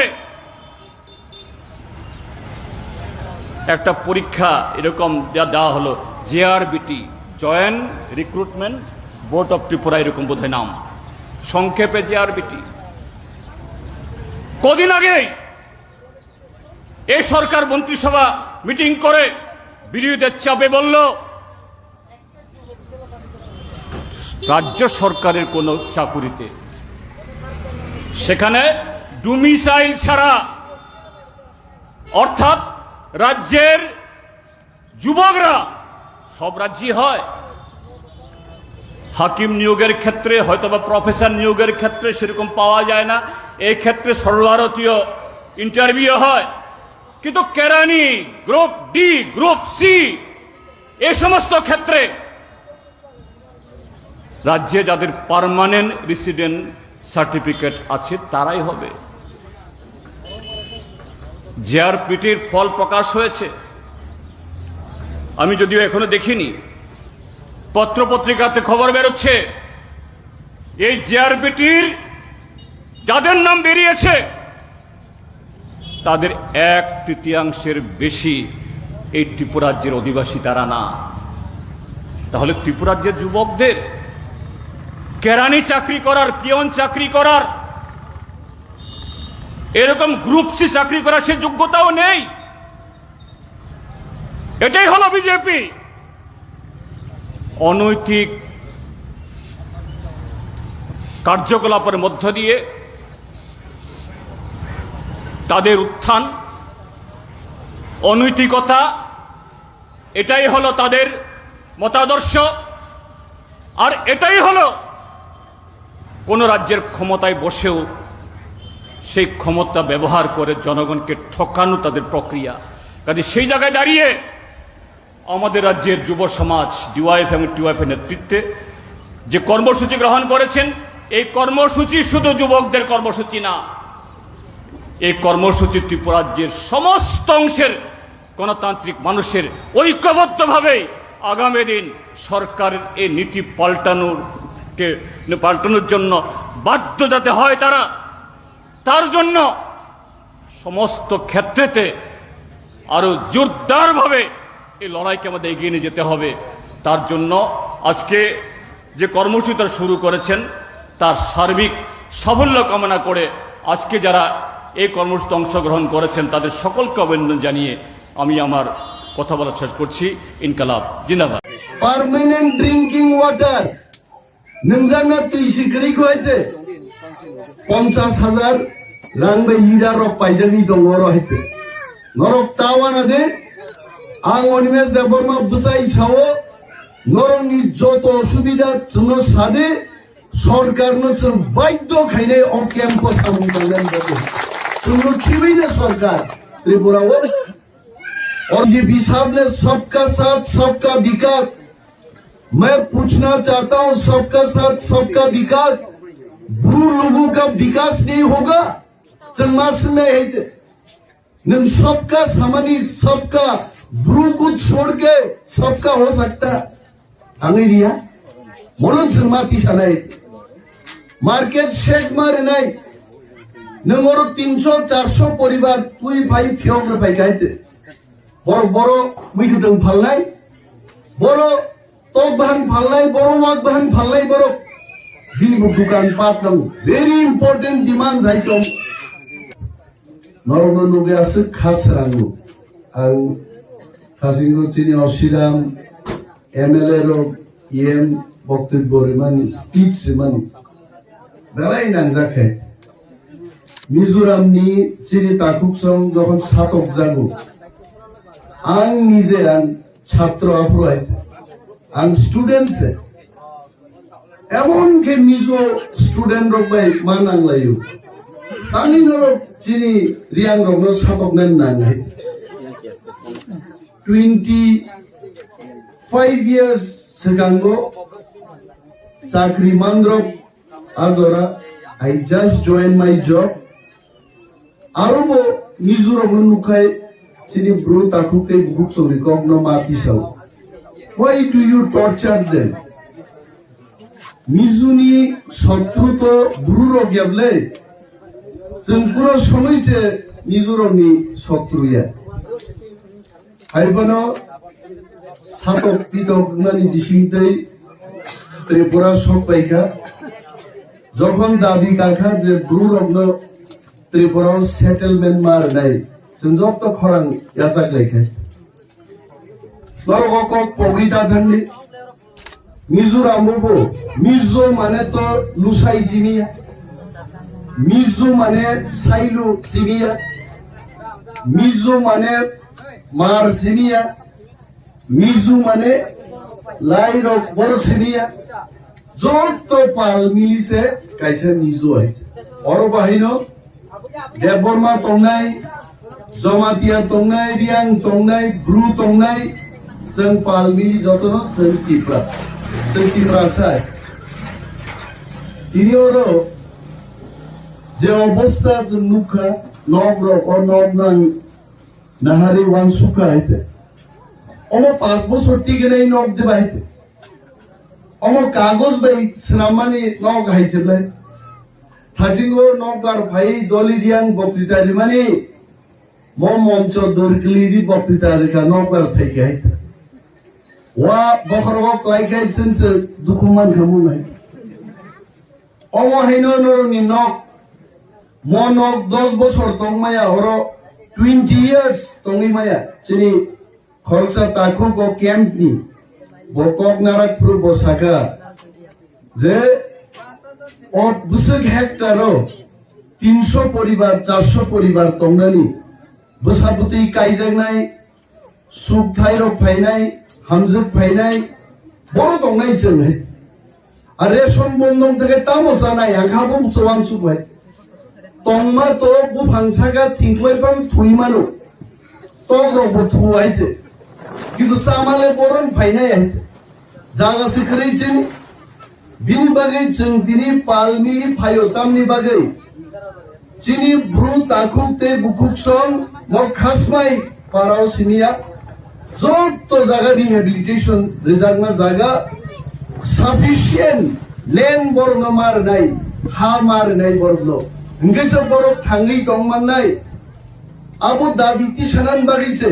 S5: একটা পরীক্ষা এরকম যা দেওয়া হলো, JRBT, joint recruitment board of Tripura, এরকম বোধহয় নাম, সংক্ষেপে জেআরবিটি। কদিন আগেই এই সরকার মন্ত্রিসভা মিটিং করে বিরোধীদের চাপে বলল রাজ্য সরকারের কোন চাকুরিতে সেখানে ডোমিসাইল ছাড়া, অর্থাৎ রাজ্যের যুবকরা, সব রাজ্যই হয়, হাকিম নিয়োগের ক্ষেত্রে হয়তোবা প্রফেসর নিয়োগের ক্ষেত্রে সেরকম পাওয়া যায় না, এই ক্ষেত্রে সর্বভারতীয় ইন্টারভিউ হয়, কিন্তু কেরানি, গ্রুপ ডি, গ্রুপ সি, এই সমস্ত ক্ষেত্রে রাজ্যে যাদের পার্মানেন্ট রেসিডেন্ট সার্টিফিকেট আছে তারাই হবে। জেআরপিটির ফল প্রকাশ হয়েছে, আমি যদিও এখনো দেখিনি, পত্রপত্রিকাতে খবর বেরোচ্ছে এই জেআরপিটির যাদের নাম বেরিয়েছে তাদের 1/3 বেশি এই ত্রিপুরাজ্যের অধিবাসী তারা না। তাহলে ত্রিপুরাজ্যের যুবকদের কেরানি চাকরি করার, পিয়ন চাকরি করার, এরকম গ্রুপ সি চাকরি করার সে যোগ্যতাও নেই। এটাই হলো বিজেপি। অনৈতিক কার্যকলাপের মধ্য দিয়ে তাদের উত্থান, অনৈতিকতা, এটাই হলো তাদের মতাদর্শ। আর এটাই হলো কোন রাজ্যের ক্ষমতায় বসেও সেই ক্ষমতা ব্যবহার করে জনগণকে ঠকানো তাদের প্রক্রিয়া। কাজে সেই জায়গায় দাঁড়িয়ে আমাদের রাজ্যের যুব সমাজ ডিওয়াইএফ এবং টিওয়াইএফ এর নেতৃত্বে যে কর্মসূচি গ্রহণ করেছেন, এই কর্মসূচি শুধু যুবকদের কর্মসূচি না, এই কর্মসূচি ত্রিপুরাজ্যের সমস্ত অংশের গণতান্ত্রিক মানুষের ঐক্যবদ্ধভাবে আগামী দিন সরকারের এই নীতি পাল্টানোর জন্য বাধ্য যাতে হয় তারা, তার জন্য সমস্ত ক্ষেত্রেতে আরো জোরদারভাবে এই লড়াইকে আমাদের এগিয়ে নিয়ে যেতে হবে। তার জন্য আজকে যে কর্মসূচিটা শুরু করেছেন তার সার্বিক সাফল্য কামনা করে আজকে যারা এই কর্মসূচিতে অংশগ্রহণ করেছেন তাদের সকলকে অভিনন্দন জানিয়ে আমি আমার কথা বলা শেষ করছি। ইনকালাব জিন্দাবাদ।
S6: পার্মানেন্ট ড্রিঙ্কিং ওয়াটার नोंजाना तुइसिख्रि हयते 50,000 रां बे लिडार रक पाइजानि दङ रहिते नरक तावाना दे आं अनिमेश देबर्मा बुसाइ छावो नरकनि जत असुबिदा जोंनो सादे सरकारनो जों बाध्य खायने अ क्याम्पस खालामनांगोन जादो जोंनो खिबैनो सरकार त्रिपुराव और ये हिसाब ने सबका साथ सबका विकास। मैं पूछना चाहता हूं, सबका साथ सबका विकास भू लोगों का विकास नहीं होगा। समाज में है सबका सामानी सबका भ्रू को छोड़ के सबका हो सकता अंगेरिया म्हणून समाती सानाय मार्केट शेड मारे नहीं नोंगरो 300-400 परिवार तुई भाई फियोग्र भाई गाइते बड़ो बड़ो मिगदं फालनाय बड़ो तक बाहान फालनाय बड़ो वाक बाहान फालनाय बड़ो बिनिबो दुकान पाट दं वेरी इम्पोर्टेंट डिमांड जायतो नरम नगे आसे खास रांगो आं खासिंगो चिनि असिराम एमएलए रो एम बक्तब्य रिमानि स्पीच रिमानि बेलाय नांजाखे मिजोरामनि चिनि ताकुकसं जखन सातक जागो आं निजे आं छात्र आफराय आं स्टूडेंट से एमन के मिजो स्टूडेंट रो बाय मानांलायो आंनि नरो चिनि रियां रो सातक नेन नांगाय 20 5 years segango sakri mandrok azora I just joined my job arobo Mizoram nukai sini bro takute bukso rekogno mati sao. Why do you torture them? Mizuni শত্রুতো ব্রুরো গেবলে जों পুরো সময় যে মিজোরামনি শত্রুয়া আইবনো সাতক পিতক নানি দিশিংতেই ত্রিপুরা সবাইকা যখন দাবি কাখা যে ব্রুরগ্ন ত্রিপুরা সেটেলমেন্ট মার নাই जों যত খরাং ইয়াসাক লেখে নরকক পবিতা থাকলে মিজোরামবো মিজো মানে তো লুসাই জিনিয়া মিজো মানে সাইলু জিনিয়া মিজো মানে মার জিনিয়া মিজো মানে লাইরক বড় জিনিয়া যত পাল মিলিছে কাইছে মিজো আছে অর বাহিনো দেববর্মা তংনাই জমাতিয়া তংনাই রিয়াং তংনাই ব্রু তংনাই जों पाल मिली যতন जों টিপ্রা চাই তিনিওরো যে অবস্থা जों নুখা নবরক ও নবনাং নাহারি ওয়ান সুকা হইতে অমো 5 বছর টিকে নাই নব দেবা হইতে অমো কাগজ বাই স্নামানি নগ হাইছে লাই থাজিঙ্গো নগার ভাই দলিরিয়াং বক্তৃতারি মানে মঞ্চ দরকলিদি বক্তৃতারিকা নগার ফাইকে হইতে ওয়া বখরবক লাইকাই সেন্স দুকুমান খামু নাই অমহিন নরনি নক মনক 10 বছর তংমায়া হর 20 ইয়ার্স তংইমায়া চিনি খরচা তাকু গো ক্যাম্পনি বকক নারাকপুর বসাকা যে ও বুসক হেক্টরো 300 পরিবার 400 পরিবার তংনানি বসাবুতি কাইজাগনাই সুখ থাইরক ফাইনাই হামজুক ফাইনাই বড় দংনাই চলে আর রেশন বন্ধন থেকে তামসা নাই আখাবো চওয়ান সুবাই তংমা তো বু ফাংসাগা থিংকলাইপাম থুইমানো তগ্রব থুয়াইছে কিন্তু সামালে বরন ফাইনাই আইছে জাগা সিকরেইছেন বিনি বাগै जों दिनै पालमी फायोतामनि बागै चिनि ब्रु ताखुकते बुकुकसं मखासमाय पाराव सिनिया যত জায়গা রিহ্যাবিলিটেশন রেজার্ভনা জায়গা সাফিসিয়েন্ট লেন বর্ণ মার নাই হা মার নাই বর্ণ হিংগেসব বড় থাঙ্গি দংমান নাই আবু দাবিতি সানান বাগিছে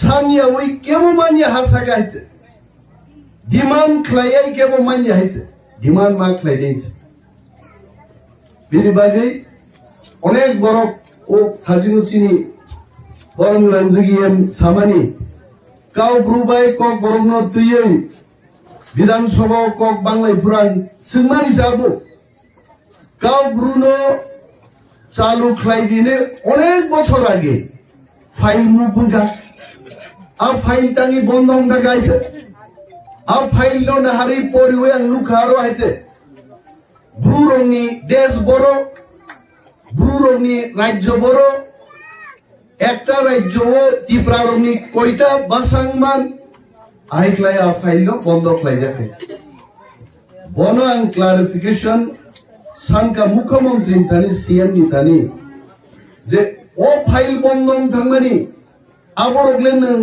S6: সানিয়া ওই কেমো মানিয়া হাসা গাইছে ডিমান্ড খ্লাইয়াই কেমো মানিয়া হাইছে ডিমান্ড মা খ্লাই দিয়েছে বিনি বাগै অনেক বড় ও হাজিনু চিনি বরং রঞ্জগিয়েম সামানি কাউ ব্রুবাই কক বরংন তুইयै বিধানসভা কক বাংলাই পুরান সিংমানি যাবো কাউ ব্রুনো চালু খ্লাই দিনে অনেক বছর আগে ফাইল মুগুঙ্গা আ ফাইল টাঙ্গি বন্ধ হন্দা গাইছে আ ফাইল নো নাহারি পরিওয়ে আং লুখারো আইছে ব্রুরংনি দেশ বড় ব্রুরংনি রাজ্য বড় একটা রাজ্য ত্রিপুরারনি কয়টা বাসাংমান আইক্লাই আ ফাইল বন্ধ খ্লাই দেখে বন আং ক্লারিফিকেশন সানকা মুখ্যমন্ত্রী থানি সিএম নি থানি যে ও ফাইল বন্ধন থাংমানি আবরগলে নং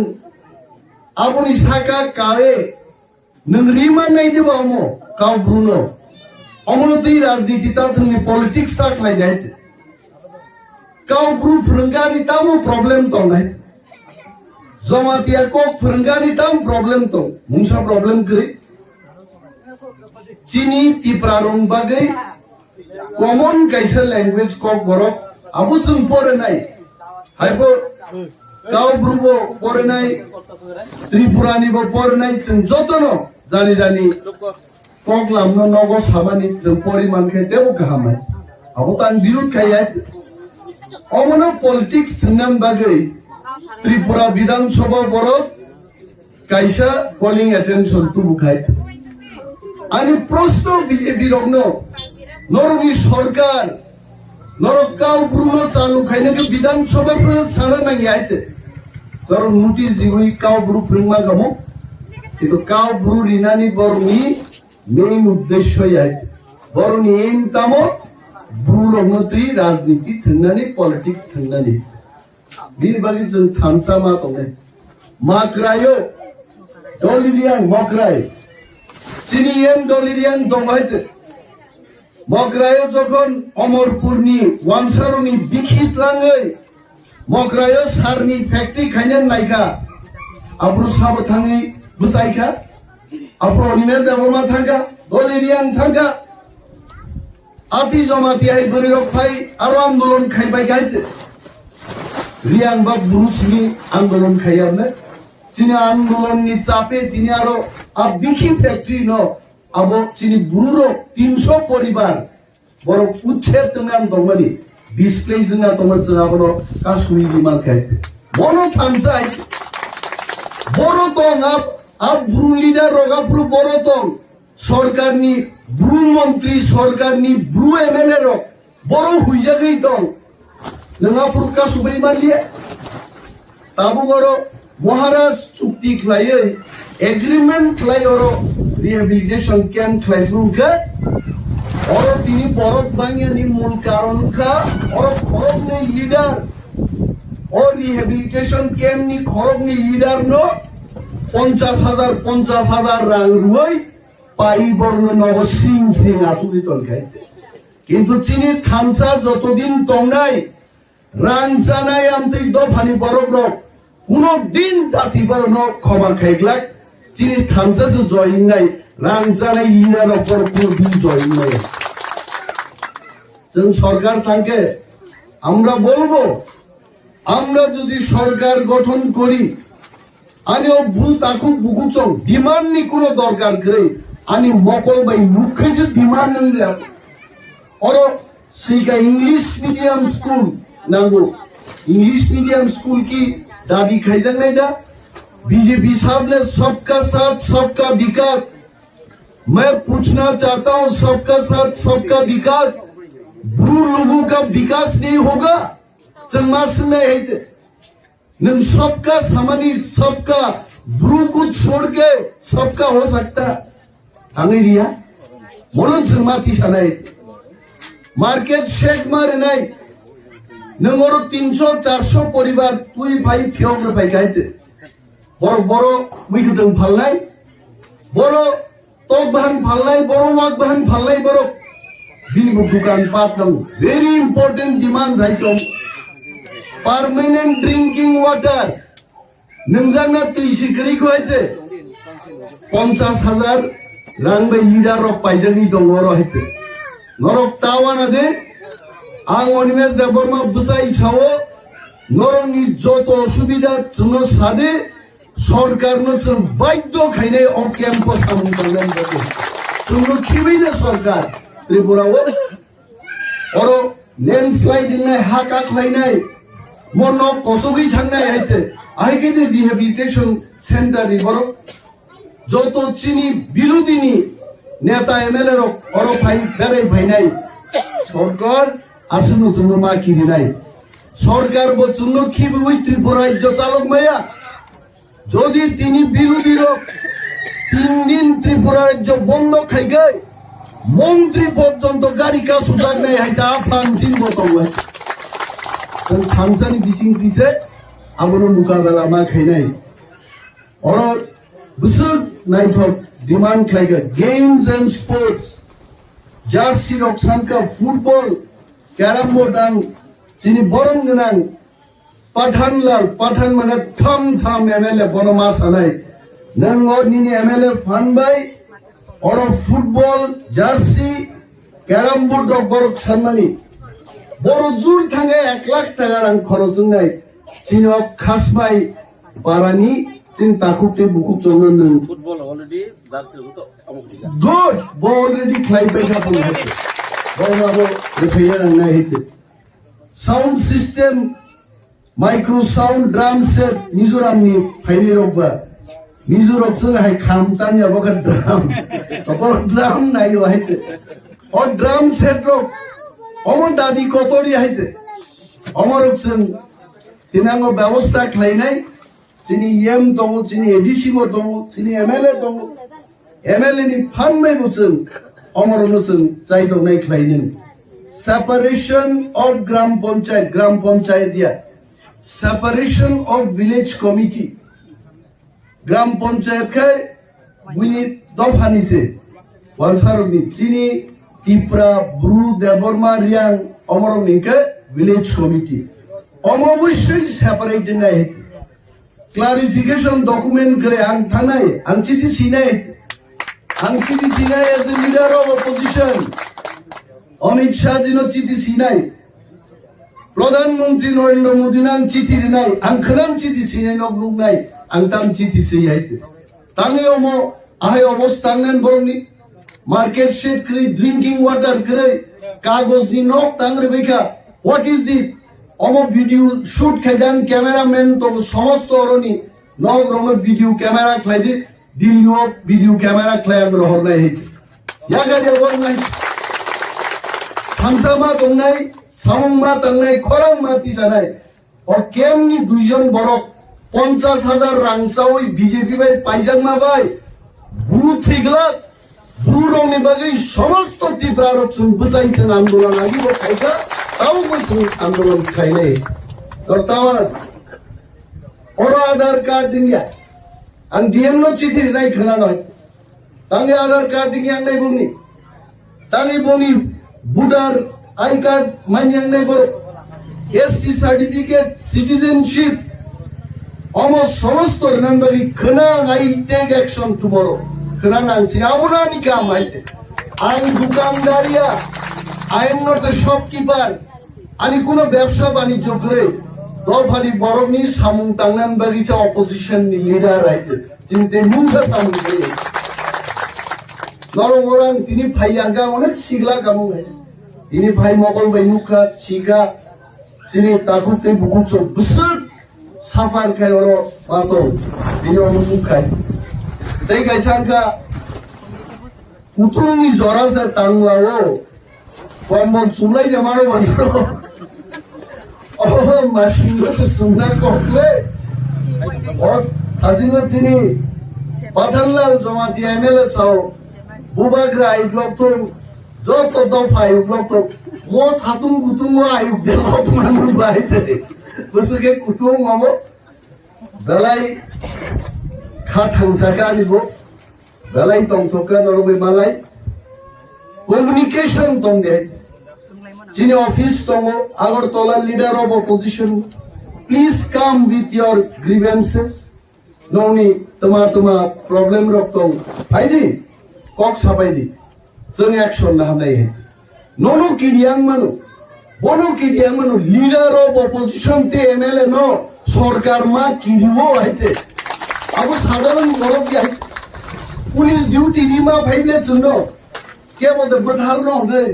S6: আপনি সাকা কায়ে নং রিমান নাই দেব আমো কাউ ব্রুনো অমনতি রাজনীতি তা থানি পলিটিক্স তা খ্লাই যাইতে কাউ ব্রু ফ্রঙ্গানি তামো প্রবলেম তো নাই জমাতিয়া কক ফ্রঙ্গানি তাম প্রবলেম তো মুংসা প্রবলেম করি চিনি ত্রিপুরারং বাগै কমন কাইসা ল্যাঙ্গুয়েজ কক বরক আবু जों পড়ে নাই হাইবো কাউ ব্রুবো পড়ে নাই ত্রিপুরানিবো পড়ে নাই जों যতন জানি জানি কক লামনো নগ সামানি जों পরিমানকে দেব গাহামাই আবু তান বিরুদ্ধ খাইয়া অমন পলিটিক্স নাম বাগै ত্রিপুরা বিধানসভা বড় কাইসা কলিং অ্যাটেনশন তুবু খাই আনি প্রশ্ন বিজেপি রগ্ন নরনি সরকার নরকাও ব্রুনো চালু খাইনাকে বিধানসভা সারা নাকি আইতে ধর নোটিশ দিবই কাও ব্রু প্রিংমা গামো কিন্তু কাউ ব্রু রিনানি বরনি মেইন উদ্দেশ্য বরনি এম তামো ব্রু রমনতি রাজনীতি থাंनानै পলিটিक्स থাंनानै बिरबागि जों थानसा मा दंने माक्रायो डलिरियान मक्राय चिनियम डलिरियान दंबायजे मक्रायो जखन अमरपुरनि वानसारनि बिखितलाङै मक्रायो सारनि फैक्ट्री खायनो नायगा आब्रु साबो थाङै बुसायखा आब्रु अनिमे देबमा थांगा डलिरियान थांगा आति जमाति आइ बरिरक फाइ आरो आन्दोलन खायबाय गायते रियां बा बुरुसनि आंदोलन खायाबने चिनि आंदोलननि चापे तिनि आरो बिखि फैक्ट्री न अब चिनि बुरुरो 300 परिवार बरो उच्छेद तंगान दंमनि डिसप्ले जोंना दंमोन जोंहाबो कासुनि दिमाग खाय मनो थांसाय बरो दं अब बुरु लिडार रगापुर बरो दं सरकारनि बुरु मंत्री सरकारनि बुरु एमएलए रो बरो हुइजागै दं नङापुर कासुबै मालिए ताबु गरो महाराज चुक्ति खलायै एग्रीमेंट खलायरो रिहेबिलिटेशन कैंप खलायफुंखा और तिनी बरफ बांगियानि मूल कारण का और खरबनि लीडर और रिहेबिलिटेशन कैंप नि खरबनि लीडर नो 50,000 रां रुय पाई बर्न नव सिं सिं आसुरि तलखाय किन्तु चिनि थामसा जतदिन तंनाय रां जानाय आमतै दफानि बरफ रक कुनो दिन जाति बरन क्षमा खायग्लाक चिनि थामसा जो जयिनाय रां जानाय लीडर पर कुनो दिन जयिनाय जों सरकार थांके আমরা বলবো আমরা যদি সরকার গঠন করি আনি ব্রু তাকু বুকুচং ডিমান্ড নি কোনো দরকার করে আনি মকল বাই মুখে যে ডিমান্ড নিলাম और সেইকা इंग्लिश मीडियम स्कूल नांगो इंग्लिश मीडियम स्कूल की दाबी खाइजन नहीं दा बीजेपी साहब ने सबका साथ सबका विकास मैं पूछना चाहता हूं सबका साथ सबका विकास ब्रू लोगों का विकास नहीं होगा चंगास नहीं है नन सबका सामानी सबका ब्रू को छोड़ के सबका हो सकता अंगेरिया मोलन चंगाती सनाई मार्केट शेड मार नहीं नंगरो 300-400 परिवार तुई भाई फियोग्र भाई गायते बरो बरो मिगुदं फालनाय बरो तक बहन फालनाय बरो वाक बहन फालनाय बरो बिनिबो दुकान पाट दं वेरी इंपोर्टेंट डिमांड जायतो परमानेंट ड्रिंकिंग वाटर नंजाना तैसिकरि गयते 50,000 रां बाय लिडार रक पाइजनि दङ रहिते नरक तावाना दे आं अनिमेश देबबर्मा बुसाई छावो नरनि जत असुबिधा जोंनो सादे सरकारनो जों बाध्य खायनाय अकेम पसामन करनाय जादों जोंनो खिबैनो सरकार त्रिपुरावो और लैंडस्लाइडिंग हाका खायनाय मन कसबै थांनाय हायते आइकेदे रिहेबिलिटेशन सेंटर रिबरो जत चिनि बिरोधिनी नेता एमएलए रो और भाई बेरे भाइनाय सरकार आसनो जोंनो माखि दिनाय सरकार बो जोंनो खिबुइ त्रिपुरा राज्य चालक माया যদি তিনি বিরোধীর 3 দিন ত্রিপুরা রাজ্য বন্ধ খাইগাই মন্ত্রী পর্যন্ত গাড়ি কা সুযোগ নাই হাইতা আফান চিনব তওয়াই जों थांसानि बिथिं दिसे आबनो मुकाबला मा खायनाय और बिसोर नायथक demand खायगा games and sports jersey रक्सान का फुटबल कैरम बोर्ड आं जिनि बरं गोनां पाठानलाल पाठान माने थाम थाम एमएलए बनमा सानाय नों निनि एमएलए फानबाय और फुटबल जार्सी कैरम बोर्ड बरक सानमानि बड़ जुर थांगे 1 लाख टाका रां खरच होनाय चिनक खासबाय बारानि चिन ताकुते बुकु चंगन फुटबल अलरेडी जार्सी तो गुड बो अलरेडी क्लाइबाय थादों हाय बरनाबो रेफाया नाय हिते sound system micro sound drum set मिजोरामनि फाइनि रबा मिजोरक जों हाय खामतानि अबका ड्राम अबर ड्राम नायो हायते और ड्राम सेट रक अमर दादी कतरी हायते अमरक जों दिनांगो व्यवस्था खालायनाय sini yem tongo, sini edisi mo tongo, sini MLA tongo. MLA ni phanmai buchun, omor nuchun, chai tong nai khlainin. Separation of Gram Panchayat dia. Separation of village committee. Gram Panchayat kai, buni dofani se. Wansaroni, sini Tipra, Bru, Deborma, Riang, omoronika, village committee. Omobushin separated nai. Clarification document kare ang thanai, ang chiti sinai. Ang chiti sinai as the leader of opposition. Amit Shah dino chiti sinai. Pradhanmantri Narendra Modi nang chiti nai. Ang khanam chiti sinai nognung nai. Ang tam chiti sinai. Tangi omo ahay obos tangan boroni. Market shade kare, drinking water kare. Kagos ni nok tangre beka. What is this? Omo video shoot khajan cameraman to samasto oroni. Nog romo video camera khlai di. Dilio video camera khlai ang rohor nai. Yaga jabon nai. Thamsama tongnai, samungma tongnai, khorangma tisanai. Or kemni duijon borok 50,000 rangsawai BJP bai paijangma bai. Buru thiglat, buru rongni bagai samasto tiprarokchun buchaichen andolan agi bo khaika, tau bochun andolan khainai. Tortawan oro Aadhaar card dingia. Ang DM no chithi nai khana noi. Tangi Aadhaar card dingia ang nai buni. Tangi buni voter I card manyang neighbor ST certificate citizenship almost সমস্ত remembering khana I take action tomorrow khana nansi abuna ni kam aite I am dukandaria I am not a shopkeeper ani kono ব্যবসা বাণিজ্য করে দফারি বরংনি সামুং তাংনান বাগিচা opposition ni leader aite চিনতে মুংসা সামুং করে নরম ওরাং তিনি ভাইয়াঙ্গা অনেক সিগলা কামু ini bhai mokol bai nukha chika sini takute bukukso busut safar kai oro pato ini ono nukai dai kai changka utrungi jora sa tanglawo kombon sumlai de maro bandro oh mashingo se sumna kokle os hasingo sini pathanlal jamati MLA sao bubagra ai globton যত দফা আয়োগ মো সাতুং কুতুং আয়োগ দেল মানুষ বাইতে বসুকে কুতুং মাম বেলাই খা থাংসাকা আনিব বেলাই তংথকা নরবে মালাই কমিউনিকেশন তংগে চিনি অফিস তং Agartala leader of opposition please come with your grievances ননি তোমা প্রবলেম রক্তং ফাইদি কক সাপাইদি जों एक्शन लानाय नोनो किरियां मानु बोनो किरियां मानु लीडर ऑफ ऑपोजिशन ते एमएलए नो सरकार मा किरिवो आइते अब साधारण मरक या पुलिस ड्यूटी निमा भाइले सुनो के बदे बधार न होले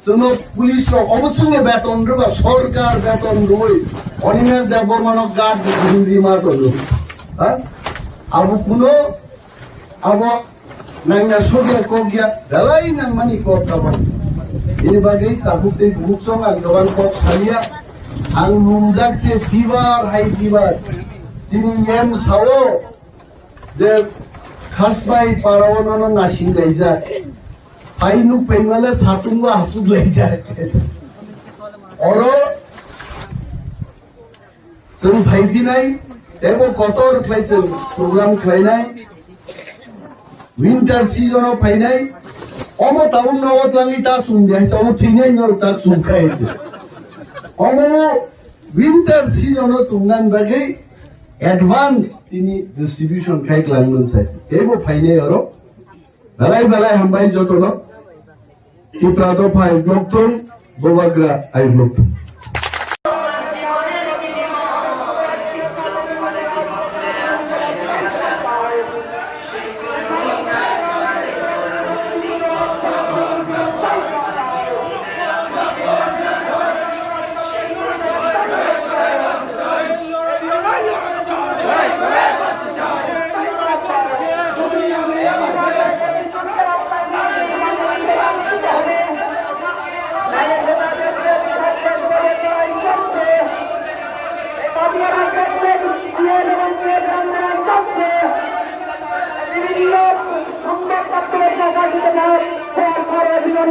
S6: सुनो पुलिस रो अबचंगे बेतन रो सरकार बेतन रोय अनिमेल देबरमान गार्ड दिरि मा तो हा अब कुनो अब nangna sogya kogya dalai nang mani kok kawan ini bagai takut di buksong ang kawan kok salia ang lumjak se fever high fever sini yem sawo de khasbai parawono nasing leija hai nu pengala satunga hasu leija oro sung bhai dinai ebo kotor khlaisen program khlainai winter season of painai omo taun nawat langi ta sunjai tomo thinai nor ta sunkai omo winter season of sungan bagai advance tini distribution kai klangun sai ebo painai oro balai hambai jotono ti prado phai doktor bobagra ai doktor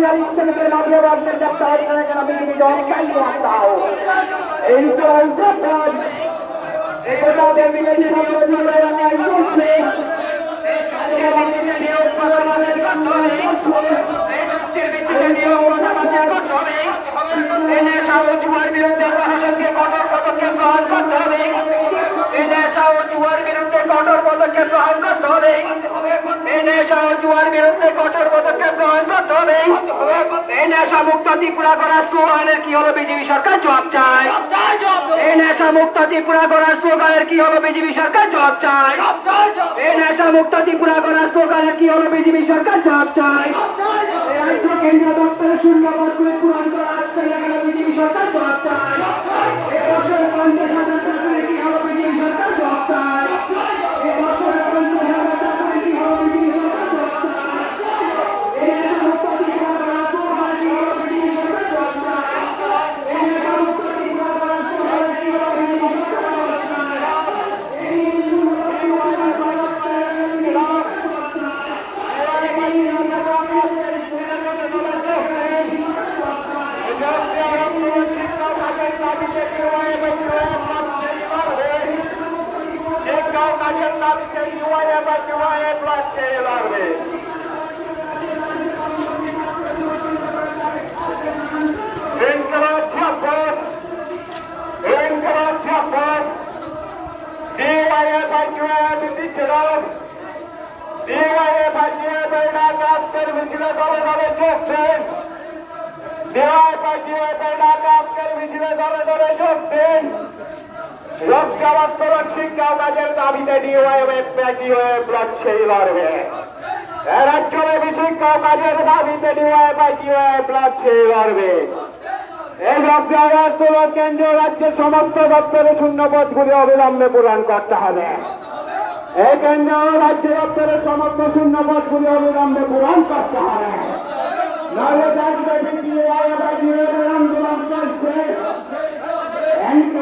S1: বিয়াল্লিশ থেকে নব্বই বর্ষের যাত্রা এখানে কেন বিজেপি দল চাইলে আসতে হবে এই তো উদ্যোগ এই কোটাদের বিজেপি সম্প্রদায় অন্যায় করছে
S2: জুয়ার বিরুদ্ধে প্রশাসনকে কঠোর পদক্ষেপ গ্রহণ করতে হবে। এই নেশা ও জুয়ার বিরুদ্ধে কঠোর পদক্ষেপ গ্রহণ করতে হবে। এই নেশা ও জুয়ার বিরুদ্ধে কঠোর পদক্ষেপ গ্রহণ করতে হবে। এই নেশা মুক্ত ত্রিপুরা করার স্লোগানের কি হলো বিজেপি সরকার জবাব চায়। এই নেশা মুক্ত ত্রিপুরা করার স্লোগানের কি হলো বিজেপি সরকার জবাব চায়। এই নেশা মুক্ত ত্রিপুরা করার স্লোগানের কি হলো বিজেপি সরকার জবাব চায়। এই রাজ্য কেন্দ্রীয় দপ্তরের শূন্য পদগুলি পূরণ করা আসছে এখানে বিজেপি সরকার জবাব চায়। এই বছরে 50,000 চাকরি কি হলো বিজেপি সরকার জবাব চায়। এই বছরে 50,000 চাকরি কি হলো বিজেপি সরকার জবাব চায়। এই নেশা মুক্ত ত্রিপুরা করার স্লোগানের কি হলো বিজেপি সরকার জবাব চায়। এই নেশা মুক্ত ত্রিপুরা করার স্লোগানের কি হলো বিজেপি সরকার জবাব চায়। এই শূন্য পদগুলি পূরণ করা শিক্ষা কাজের দাবিতে ব্লক সেই লড়বে। রাজ্যব্যাপী শিক্ষা কাজের দাবিতে ব্লক সেই লড়বে। এই আন্দোলন কেন্দ্রীয় রাজ্যের সমস্ত দপ্তরের শূন্য পদগুলি অবিলম্বে পূরণ করতে হবে। এই কেন্দ্রীয় রাজ্য দপ্তরের সমস্ত শূন্য পদগুলি অবিলম্বে পূরণ করতে হবে। নাহলে রাজ্যব্যাপী আন্দোলন চলছে। And